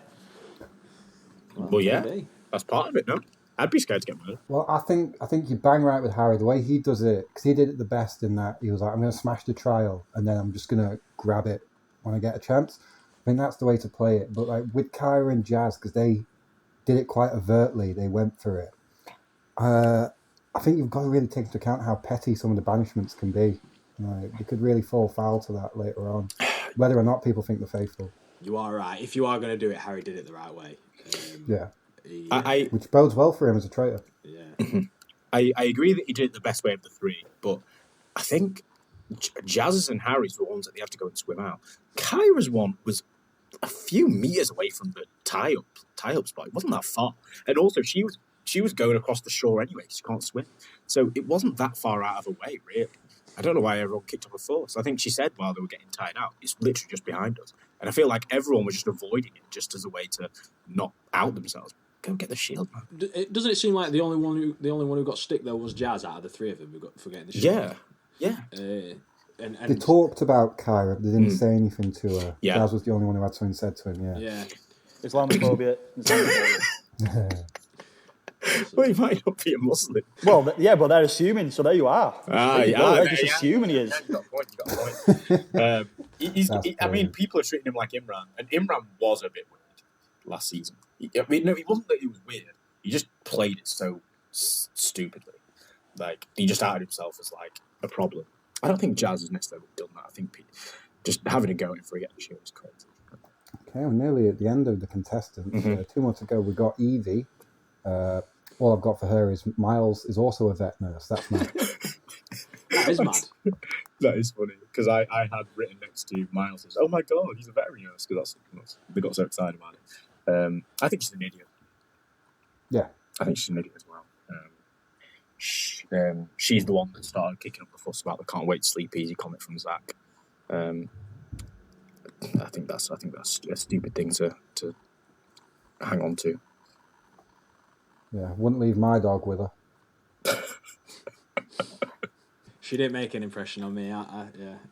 Well, yeah, that's part of it, no? I'd be scared to get murdered. Well, I think you bang right with Harry. The way he does it, because he did it the best in that he was like, I'm going to smash the trial and then I'm just going to grab it when I get a chance. I think that's the way to play it. But like with Kyra and Jazz, because they did it quite overtly, they went through it. I think you've got to really take into account how petty some of the banishments can be. Like, they could really fall foul to that later on, whether or not people think they're faithful. You are right. If you are going to do it, Harry did it the right way. Yeah. I Which bodes well for him as a traitor. Yeah. I agree that he did it the best way of the three, but I think Jazz's and Harry's were ones that they have to go and swim out. Kyra's one was a few meters away from the tie-up spot. It wasn't that far. And also, she was going across the shore anyway because she can't swim. So it wasn't that far out of her way, really. I don't know why everyone kicked up a fuss. I think she said while they were getting tied out, it's literally just behind us. And I feel like everyone was just avoiding it just as a way to not out themselves. Go get the shield, man. Doesn't it seem like the only one who got stick though was Jazz out of the three of them who got for getting the shield? Yeah. And They talked about Kyra, but they didn't say anything to her. Yeah. Jazz was the only one who had something said to him, yeah. Islamophobia. Well, he might not be a Muslim. Well, but they're assuming, so there you are. They're just assuming he is. You got a point. I mean, people are treating him like Imran, and Imran was a bit weird last season. He wasn't that he was weird. He just played it so stupidly. Like, he just outed himself as, like, a problem. I don't think Jazz has necessarily done that. I think just having a go in for a getting shield is crazy. Okay, we're nearly at the end of the contestants. 2 months ago, we got Evie. All I've got for her is Miles is also a vet nurse. That's mad. That is mad. That is funny, because I had written next to Miles, oh my god, he's a veterinary nurse, because they got so excited about it. I think she's an idiot. Yeah. I think she's an idiot as well. She's the one that started kicking up the fuss about the "can't wait to sleep easy" comment from Zach. I think that's a stupid thing to hang on to. Yeah, wouldn't leave my dog with her. She didn't make an impression on me. I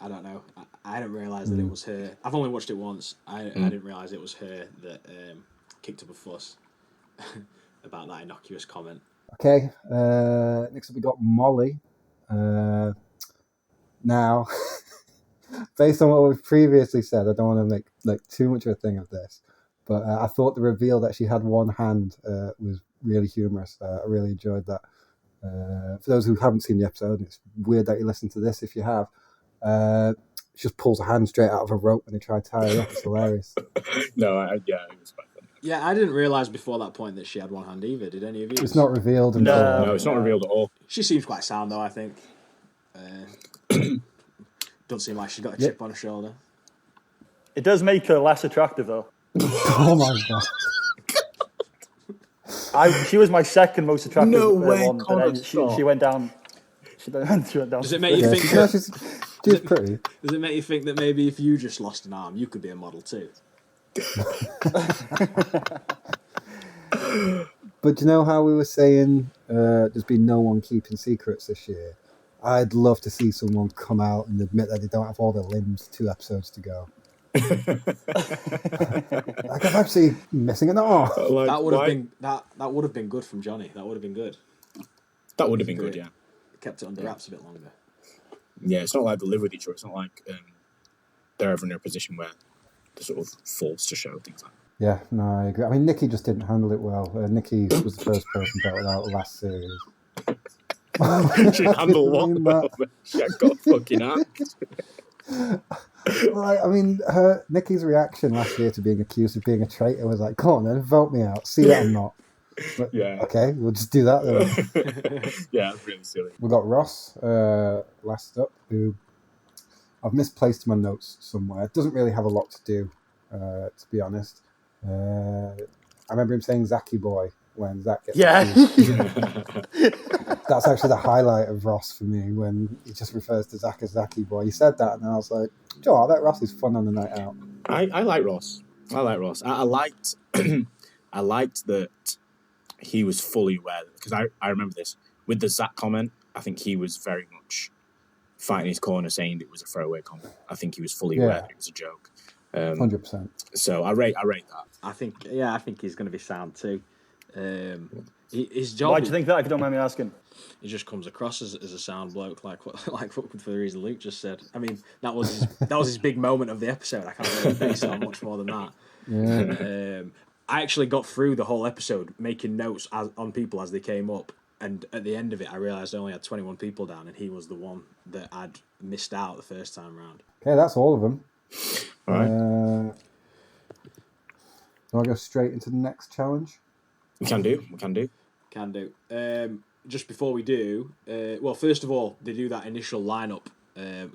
don't know. I didn't realise that it was her. I've only watched it once. I didn't realise it was her that kicked up a fuss about that innocuous comment. Okay, next up we got Molly. Now, based on what we've previously said, I don't want to make too much of a thing of this, but I thought the reveal that she had one hand was really humorous. I really enjoyed that. For those who haven't seen the episode, it's weird that you listen to this if you have. She just pulls a hand straight out of a rope when they try to tie her up. It's hilarious. No, it was quite funny. Yeah, I didn't realise before that point that she had one hand either. Did any of you? It's not revealed. No, it's not revealed at all. She seems quite sound though, I think. Don't seem like she's got a chip on her shoulder. It does make her less attractive, though. Oh my god! She was my second most attractive one. Connor, and then she went down. She went down. Does it make you think that? She's pretty. Does it make you think that maybe if you just lost an arm, you could be a model too? But do you know how we were saying there's been no one keeping secrets this year? I'd love to see someone come out and admit that they don't have all their limbs 2 episodes to go. Like, I'm actually missing an arm. That would have been good from Johnny. That would have been good. That would have been good, yeah. Kept it under wraps a bit longer. Yeah, it's not like they live with each other. It's not like they're ever in a position where they're sort of forced to show things like that. Yeah, no, I agree. I mean, Nikki just didn't handle it well. Nikki was the first person voted out last series. She handled one well. She got fucking act. I mean, Nikki's reaction last year to being accused of being a traitor was like, "Come on, then vote me out. See that I'm not." But, yeah. Okay, we'll just do that then. Yeah, it's really silly. We got Ross last up, who I've misplaced my notes somewhere. It doesn't really have a lot to do, to be honest. I remember him saying "Zachy boy" when Zach gets That's actually the highlight of Ross for me, when he just refers to Zach as Zachy boy. He said that and I was like, Joe, I bet Ross is fun on the night out. I like Ross. I liked I liked that he was fully aware, because I remember this with the Zach comment. I think he was very much fighting his corner, saying it was a throwaway comment. I think he was fully aware that it was a joke. 100%. So I rate that. I think he's going to be sound too. His job. Why do you think that, if you don't mind me asking? He just comes across as a sound bloke, like for the reason Luke just said. I mean, that was his big moment of the episode. I can't really base it on much more than that. Yeah. I actually got through the whole episode making notes on people as they came up, and at the end of it, I realised I only had 21 people down, and he was the one that I'd missed out the first time round. Okay, that's all of them. All right. Do I go straight into the next challenge? We can do. Can do. Just before we do, well, first of all, they do that initial lineup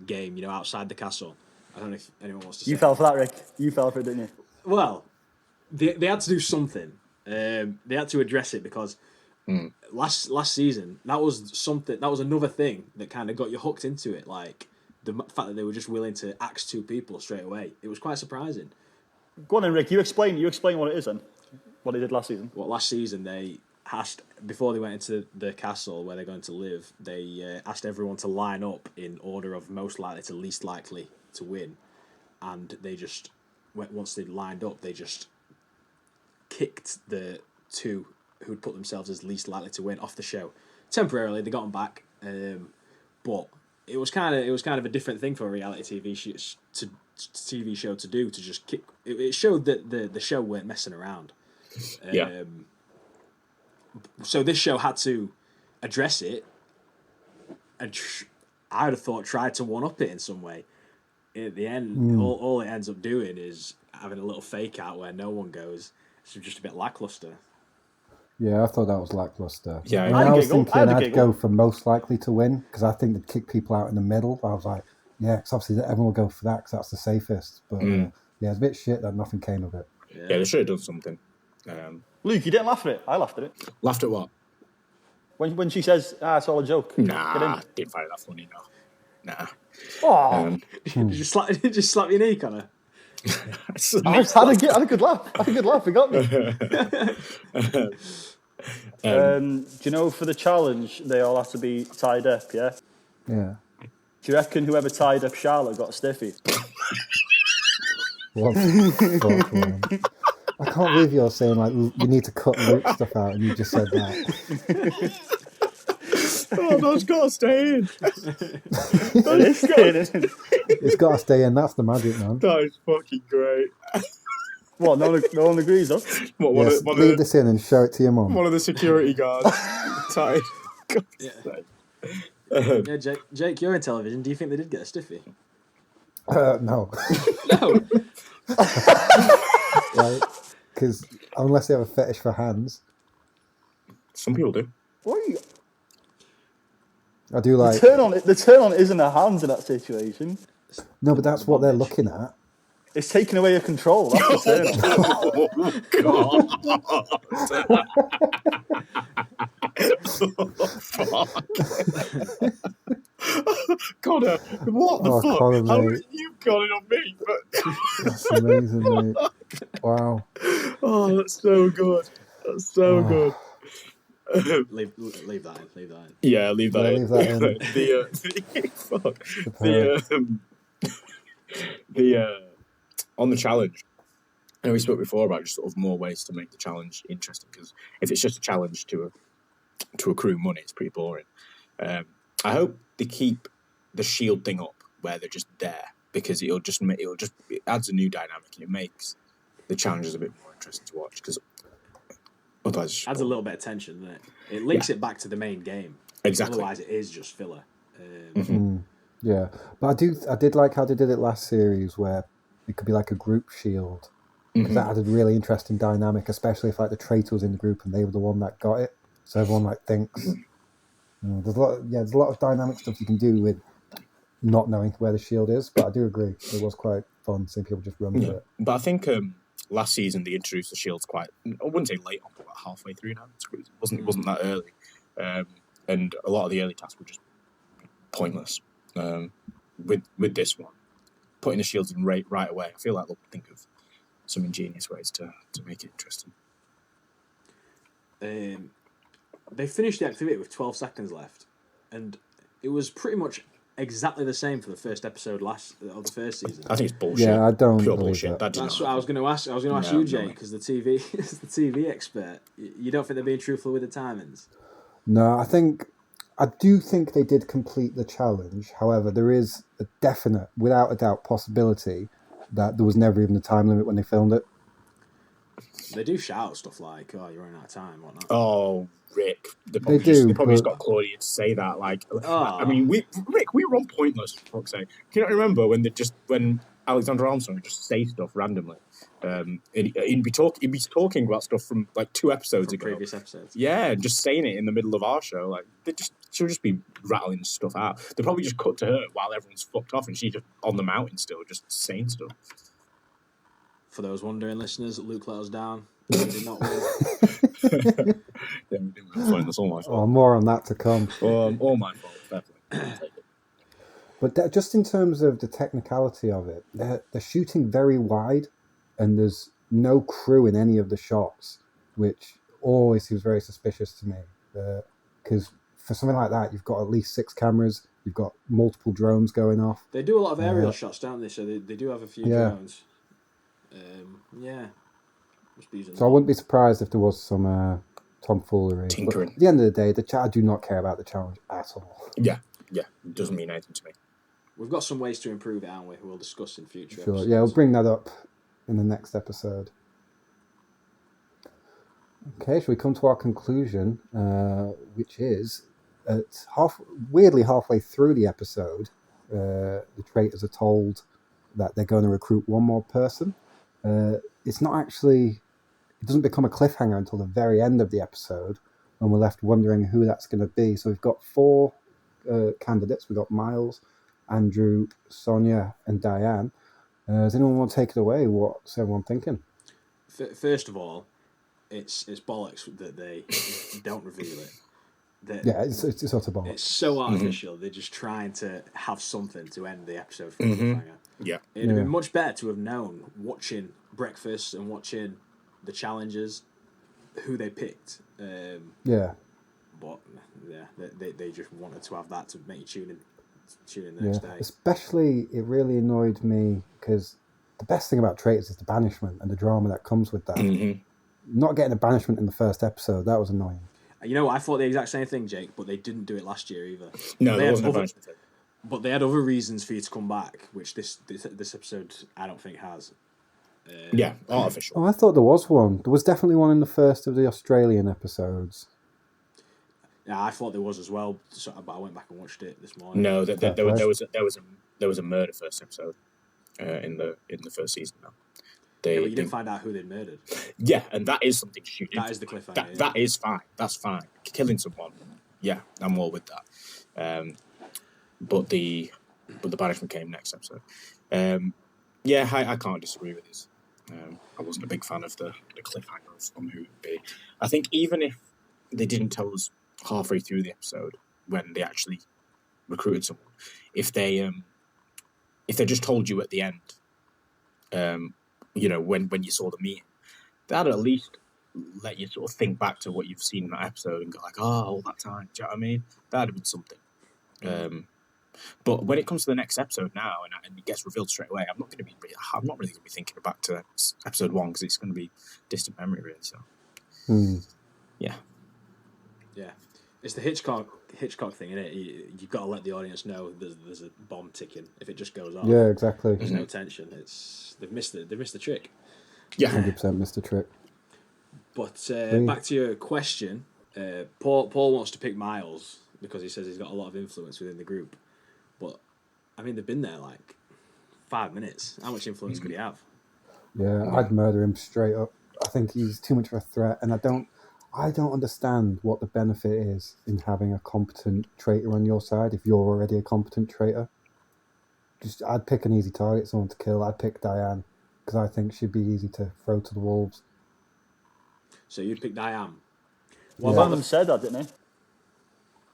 game, outside the castle. I don't know if anyone wants to say. You fell for that, Rick. You fell for it, didn't you? Well, they had to do something. They had to address it because last season that was another thing that kind of got you hooked into it. Like the fact that they were just willing to axe two people straight away. It was quite surprising. Go on then, Rick. You explain what it is then. What they did last season. Well, last season they asked, before they went into the castle where they're going to live, they asked everyone to line up in order of most likely to least likely to win, and they just once they'd lined up, they just kicked the two who'd put themselves as least likely to win off the show temporarily. They got them back, but it was kind of a different thing for a reality TV show to do, to just kick. It showed that the show weren't messing around. So this show had to address it, and I'd have thought tried to one up it in some way. At the end, all it ends up doing is having a little fake out where no one goes. It's just a bit lackluster. Yeah, I thought that was lackluster. Yeah, I was thinking I'd go for most likely to win because I think they'd kick people out in the middle. I was like, yeah, because obviously everyone will go for that because that's the safest. But yeah, it's a bit shit that nothing came of it. Yeah, they should have done something. Luke, you didn't laugh at it. I laughed at it. Laughed at what? When she says, it's all a joke. Nah, didn't find that funny, no. Nah. Oh. Did you slap your knee on her? I had a good laugh. It got me. Do you know for the challenge they all have to be tied up? Yeah. Yeah. Do you reckon whoever tied up Charlotte got a stiffy? What the fuck, man? I can't believe you're saying like you need to cut Luke stuff out, and you just said that. Oh, that's got to stay in. It's got to stay in. That's the magic, man. That is fucking great. What? No one agrees, though. Leave this in and show it to your mum. One of the security guards tied. Yeah, Jake, you're in television. Do you think they did get a stiffy? No. No. Right? Because unless they have a fetish for hands. Some people do. What are you... I do like... The turn on isn't a hand in that situation. No, but that's what they're looking at. It's taking away your control. That's the turn on. Connor, what the fuck? Connor, how mate. are you calling on me? That's amazing, mate. Wow. Oh, that's so good. That's so good. Leave that in. Yeah, leave that in. Leave that in. On the challenge, I know we spoke before about just sort of more ways to make the challenge interesting, because if it's just a challenge to accrue money, it's pretty boring. I hope they keep the shield thing up where they're just there, because it adds a new dynamic and it makes the challenges a bit more interesting to watch, because otherwise adds a little bit of tension, doesn't it? It links it back to the main game. Exactly. Otherwise, it is just filler. Yeah, but I did like how they did it last series, where it could be like a group shield. Because that added really interesting dynamic, especially if like the traitor was in the group and they were the one that got it. So everyone like thinks. There's a lot of dynamic stuff you can do with not knowing where the shield is. But I do agree, it was quite fun seeing people just run with it. But I think last season they introduced the shields quite, I wouldn't say late on, but like halfway through now. It wasn't that early, and a lot of the early tasks were just pointless. With this one, putting the shields in right away, I feel like they'll think of some ingenious ways to make it interesting. They finished the activity with 12 seconds left, and it was pretty much exactly the same for the first episode of the first season. I think it's bullshit. Yeah, I don't Pure believe bullshit. that. That's what I was going to ask. I was going to ask No, you, no Jake, way. because the TV expert. You don't think they're being truthful with the timings? No, I do think they did complete the challenge. However, there is a definite, without a doubt, possibility that there was never even a time limit when they filmed it. They do shout stuff like, "Oh, you're running out of time," whatnot. Oh, Rick. They They probably do, just but- got Claudia to say that. Like, Oh. I mean, Rick, we were on Pointless, for fuck's sake. Can you not remember when Alexander Armstrong would just say stuff randomly? He'd be talking about stuff from like 2 episodes ago. Previous episodes. Yeah, just saying it in the middle of our show. Like, she'll just be rattling stuff out. They probably just cut to her while everyone's fucked off, and she's just on the mountain still, just saying stuff. For those wondering listeners, Luke let us down. We did not win. Yeah, we didn't really find this all my fault. Oh, more on that to come. All my fault, definitely. I'll take it. But just in terms of the technicality of it, they're shooting very wide, and there's no crew in any of the shots, which always seems very suspicious to me. Because for something like that, you've got at least 6 cameras, you've got multiple drones going off. They do a lot of aerial shots, don't they? So they do have a few drones. Yeah. Must be using So I wouldn't be surprised if there was some tomfoolery. Tinkering. But at the end of the day, I do not care about the challenge at all. Yeah, it doesn't mean anything to me. We've got some ways to improve it, haven't we? We'll discuss in future Sure. episodes. Yeah, we'll bring that up in the next episode. Okay, shall we come to our conclusion, which is weirdly halfway through the episode, the traitors are told that they're going to recruit one more person. It's not actually, it doesn't become a cliffhanger until the very end of the episode, and we're left wondering who that's going to be. So we've got 4 candidates. We've got Miles, Andrew, Sonia, and Diane. Does anyone want to take it away? What's everyone thinking? First of all, it's bollocks that they don't reveal it. Yeah, it's utter bollocks. It's so artificial. Mm-hmm. They're just trying to have something to end the episode for a cliffhanger. Yeah. It'd have been much better to have known, watching Breakfast and watching the challenges, who they picked. Yeah. But yeah, they just wanted to have that to make you tune in the next day. Especially, it really annoyed me because the best thing about Traitors is the banishment and the drama that comes with that. Mm-hmm. Not getting a banishment in the first episode, that was annoying. You know, I thought the exact same thing, Jake, but they didn't do it last year either. No, there wasn't a banishment. But they had other reasons for you to come back, which this episode I don't think has. Yeah, artificial. Oh, I thought there was one. There was definitely one in the first of the Australian episodes. Yeah, I thought there was as well, but I went back and watched it this morning. No, there was a murder first episode in the first season. Now, but you didn't find out who they'd murdered. Yeah, and that is something to shoot into. That is the cliffhanger. That is fine. That's fine. Killing someone, yeah, I'm all with that. But the banishment came next episode. Yeah, I can't disagree with this. I wasn't a big fan of the cliffhanger on who it would be. I think even if they didn't tell us halfway through the episode when they actually recruited someone, if they just told you at the end, when you saw the meeting, that'd at least let you sort of think back to what you've seen in that episode and go like, all that time. Do you know what I mean? That'd have been something. But when it comes to the next episode now, and it gets revealed straight away, I'm not really going to be thinking back to episode 1 because it's going to be distant memory, really. So, yeah. It's the Hitchcock thing, isn't it? You've got to let the audience know there's a bomb ticking. If it just goes off, yeah, exactly. There's no tension. They've missed the trick. Yeah, 100% missed the trick. But back to your question, Paul wants to pick Miles because he says he's got a lot of influence within the group. But I mean, they've been there like 5 minutes. How much influence could he have? Yeah, I'd murder him straight up. I think he's too much of a threat, and I don't understand what the benefit is in having a competent traitor on your side if you're already a competent traitor. I'd pick an easy target, someone to kill. I'd pick Diane because I think she'd be easy to throw to the wolves. So you'd pick Diane. One of them said that, didn't he?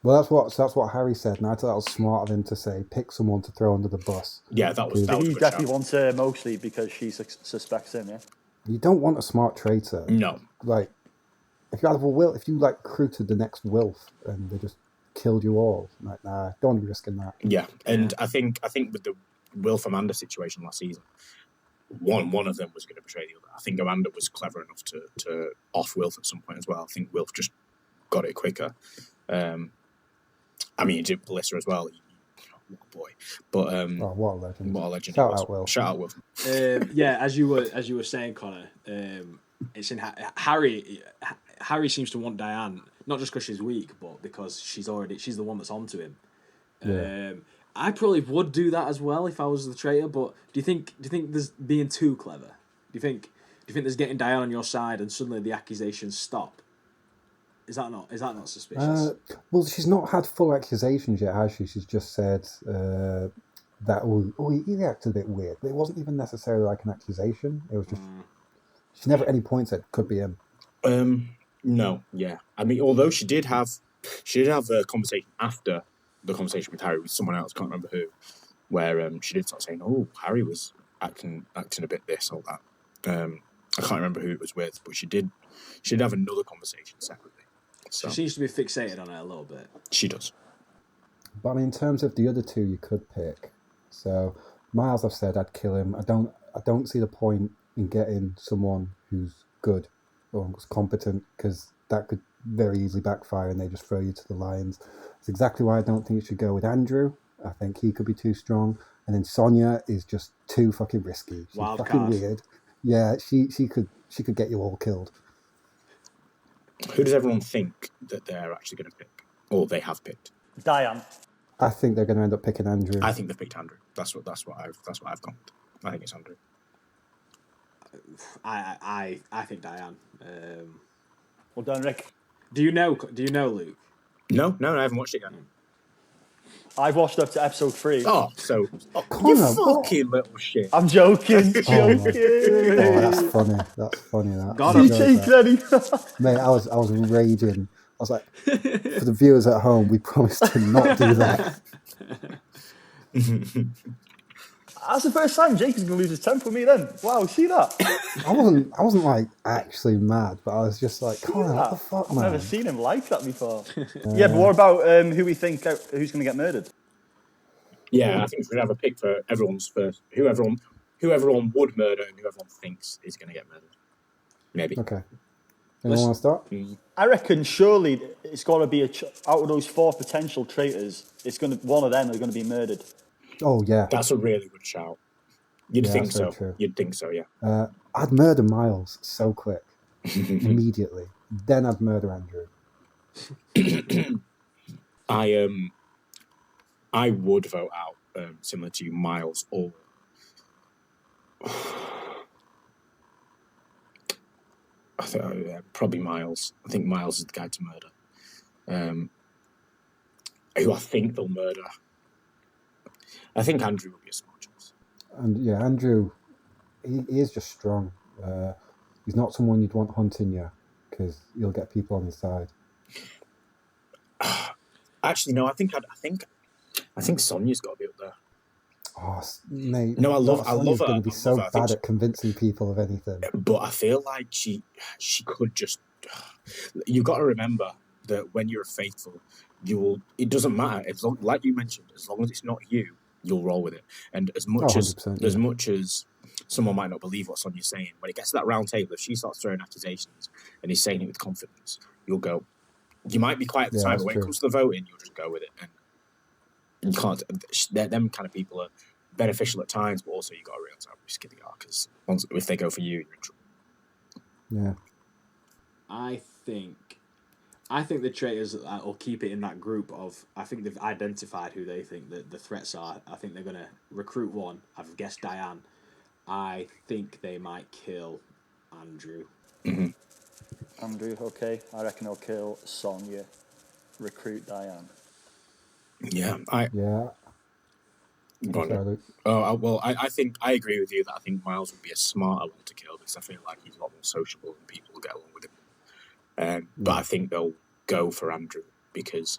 Well, that's what Harry said, and I thought that was smart of him to say, pick someone to throw under the bus. Yeah, that was He a good definitely shout. wants her mostly because she suspects him, yeah? You don't want a smart traitor. No. Like, if you have a will, if you like recruited the next Wilf and they just killed you all. Like, nah, don't want to be risking that. Yeah, and I think with the Wilf Amanda situation last season, one of them was going to betray the other. I think Amanda was clever enough to off Wilf at some point as well. I think Wilf just got it quicker. I mean, he did Melissa as well. What a boy! But what a legend! What a legend! Shout out Wilf. Shout out Wilf. Yeah, as you were saying, Connor, it's in Harry. Harry seems to want Diane, not just because she's weak, but because she's the one that's onto him. Yeah. I probably would do that as well if I was the traitor. But do you think there's being too clever? Do you think there's getting Diane on your side and suddenly the accusations stop? Is that not suspicious? Well, she's not had full accusations yet, has she? She's just said that he acted a bit weird, but it wasn't even necessarily like an accusation. It was just she never at any point said could be him. No, yeah. I mean, although she did have a conversation after the conversation with Harry with someone else, can't remember who, where she did start saying, "Oh, Harry was acting a bit this or that." I can't remember who it was with, but she did have another conversation separately. So she seems to be fixated on it a little bit. She does. But I mean, in terms of the other two, you could pick. So Miles, I've said I'd kill him. I don't see the point in getting someone who's good or who's competent, because that could very easily backfire and they just throw you to the lions. It's exactly why I don't think you should go with Andrew. I think he could be too strong. And then Sonia is just too fucking risky. She's Wild fucking card. weird. Yeah, she could get you all killed. Who does everyone think that they're actually going to pick, or they have picked? Diane. I think they're going to end up picking Andrew. I think they've picked Andrew. That's what I've gone with. I think it's Andrew. I think Diane. Well done, Rick. Do you know Luke? No, I haven't watched it yet. I've watched up to episode 3. Oh, so Connor, you fucking little shit. I'm joking. Oh, that's funny. That's funny. That. God, I I'm enjoyed CJ that. Clenny. Mate, I was raging. I was like, for the viewers at home, we promised to not do that. That's the first time Jacob's going to lose his temper with me then. Wow, see that? I wasn't like actually mad, but I was just like, Connor, what the fuck, I've man? never seen him like that before. Yeah, but what about who we think, who's going to get murdered? Yeah, I think we're going to have a pick for everyone's first. Who everyone would murder and who everyone thinks is going to get murdered. Maybe. Okay. Anyone want to start? I reckon surely it's got to be out of those 4 potential traitors, one of them are going to be murdered. Oh, yeah. That's a really good shout. You'd think that's very so. true. You'd think so, yeah. I'd murder Miles so quick. Immediately. Then I'd murder Andrew. I would vote out, similar to you, Miles or... I think probably Miles. I think Miles is the guy to murder. Who I think they'll murder. I think Andrew will be a smart choice. And yeah, Andrew, he is just strong. He's not someone you'd want hunting you, because you'll get people on his side. Actually, no. I think Sonia's got to be up there. Oh, mate. No, I love her. Going to be so her. bad at convincing people of anything. But I feel like she could just. You've got to remember that when you're faithful, it doesn't matter. Like you mentioned, as long as it's not you, you'll roll with it. And as much as someone might not believe what Sonia's saying, when it gets to that round table, if she starts throwing accusations and he's saying it with confidence, you'll go. You might be quiet at the time, but when it comes to the voting, you'll just go with it. And you can't. Them kind of people are beneficial at times, but also you got to realize how risky they are, because if they go for you, you're in trouble. Yeah. I think the traitors will keep it in that group of. I think they've identified who they think the threats are. I think they're going to recruit one. I've guessed Diane. I think they might kill Andrew. Mm-hmm. Andrew, okay. I reckon he'll kill Sonia. Recruit Diane. Yeah. I think I agree with you that I think Miles would be a smarter one to kill, because I feel like he's a lot more sociable and people will get along with him. But I think they'll go for Andrew because,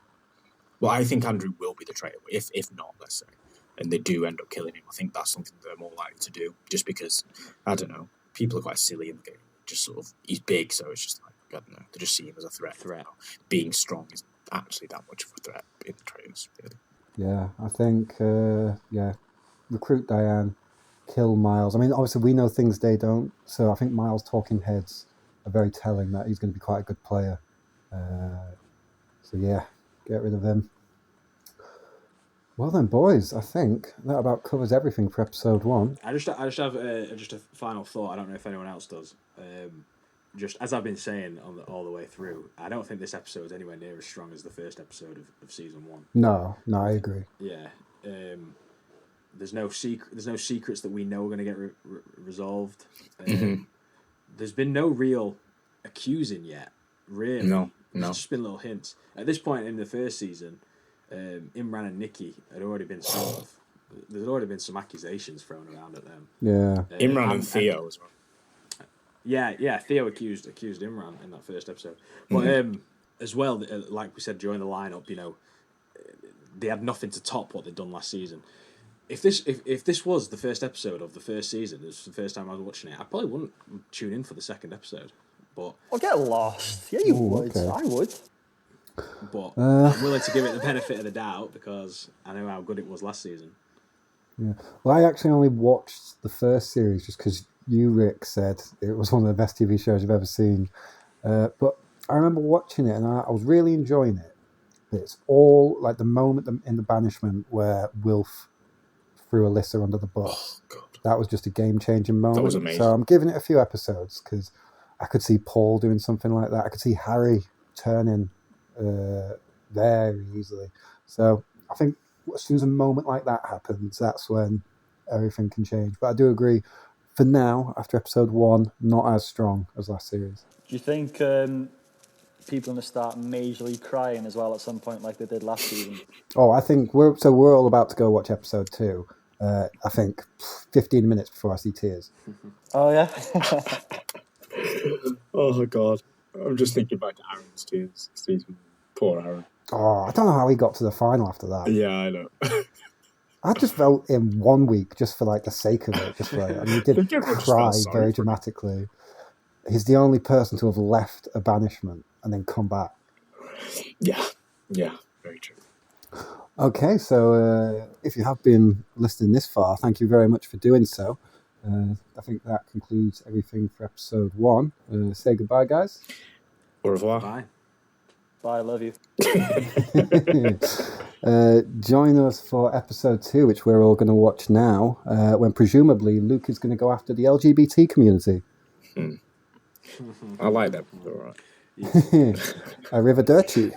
I think Andrew will be the traitor. If not, let's say, and they do end up killing him, I think that's something they're more likely to do. Just because, I don't know, people are quite silly in the game. Just sort of, he's big, so it's just like, I don't know, they just see him as a threat. Being strong actually that much of a threat in the Traitors, really. Yeah, I think, recruit Diane, kill Miles. I mean, obviously we know things they don't, so I think Miles' talking heads are very telling that he's going to be quite a good player. So yeah, get rid of him. Well then, boys, I think that about covers everything for episode 1. I just have just a final thought. I don't know if anyone else does. Just as I've been saying all the way through, I don't think this episode is anywhere near as strong as the first episode of season 1. No, I agree. Yeah. There's no secrets that we know are going to get resolved. There's been no real accusing yet, really. No. There's just been little hints. At this point in the first season, Imran and Nikki had already been there's already been some accusations thrown around at them. Yeah. Imran and Theo as well. Yeah. Theo accused Imran in that first episode, but as well, like we said during the lineup, they had nothing to top what they'd done last season. If this was the first episode of the first season, this was the first time I was watching it, I probably wouldn't tune in for the second episode. But I'll get lost. Yeah, you would. Okay. I would. But I'm willing to give it the benefit of the doubt because I know how good it was last season. Yeah. Well, I actually only watched the first series just because you, Rick, said it was one of the best TV shows you've ever seen. But I remember watching it and I was really enjoying it. But it's all like the moment in the banishment where Wilf threw Alyssa under the bus. Oh, God. That was just a game-changing moment. That was amazing. So I'm giving it a few episodes because I could see Paul doing something like that. I could see Harry turning very easily. So I think as soon as a moment like that happens, that's when everything can change. But I do agree, for now, after episode 1, not as strong as last series. Do you think people are going to start majorly crying as well at some point like they did last season? Oh, I think we're all about to go watch episode 2. I think 15 minutes before I see tears. Oh, yeah? Oh, God. I'm just thinking back to Aaron's tears this season. Poor Aaron. Oh, I don't know how he got to the final after that. Yeah, I know. I just felt in 1 week just for like the sake of it. Just for, I mean, he did cry very dramatically. He's the only person to have left a banishment and then come back. Yeah, very true. Okay, so if you have been listening this far, thank you very much for doing so. I think that concludes everything for episode 1. Say goodbye, guys. Au revoir. Bye. Bye, I love you. Join us for episode 2, which we're all going to watch now, when presumably Luke is going to go after the LGBT community. I like that. All right. Arrivederci.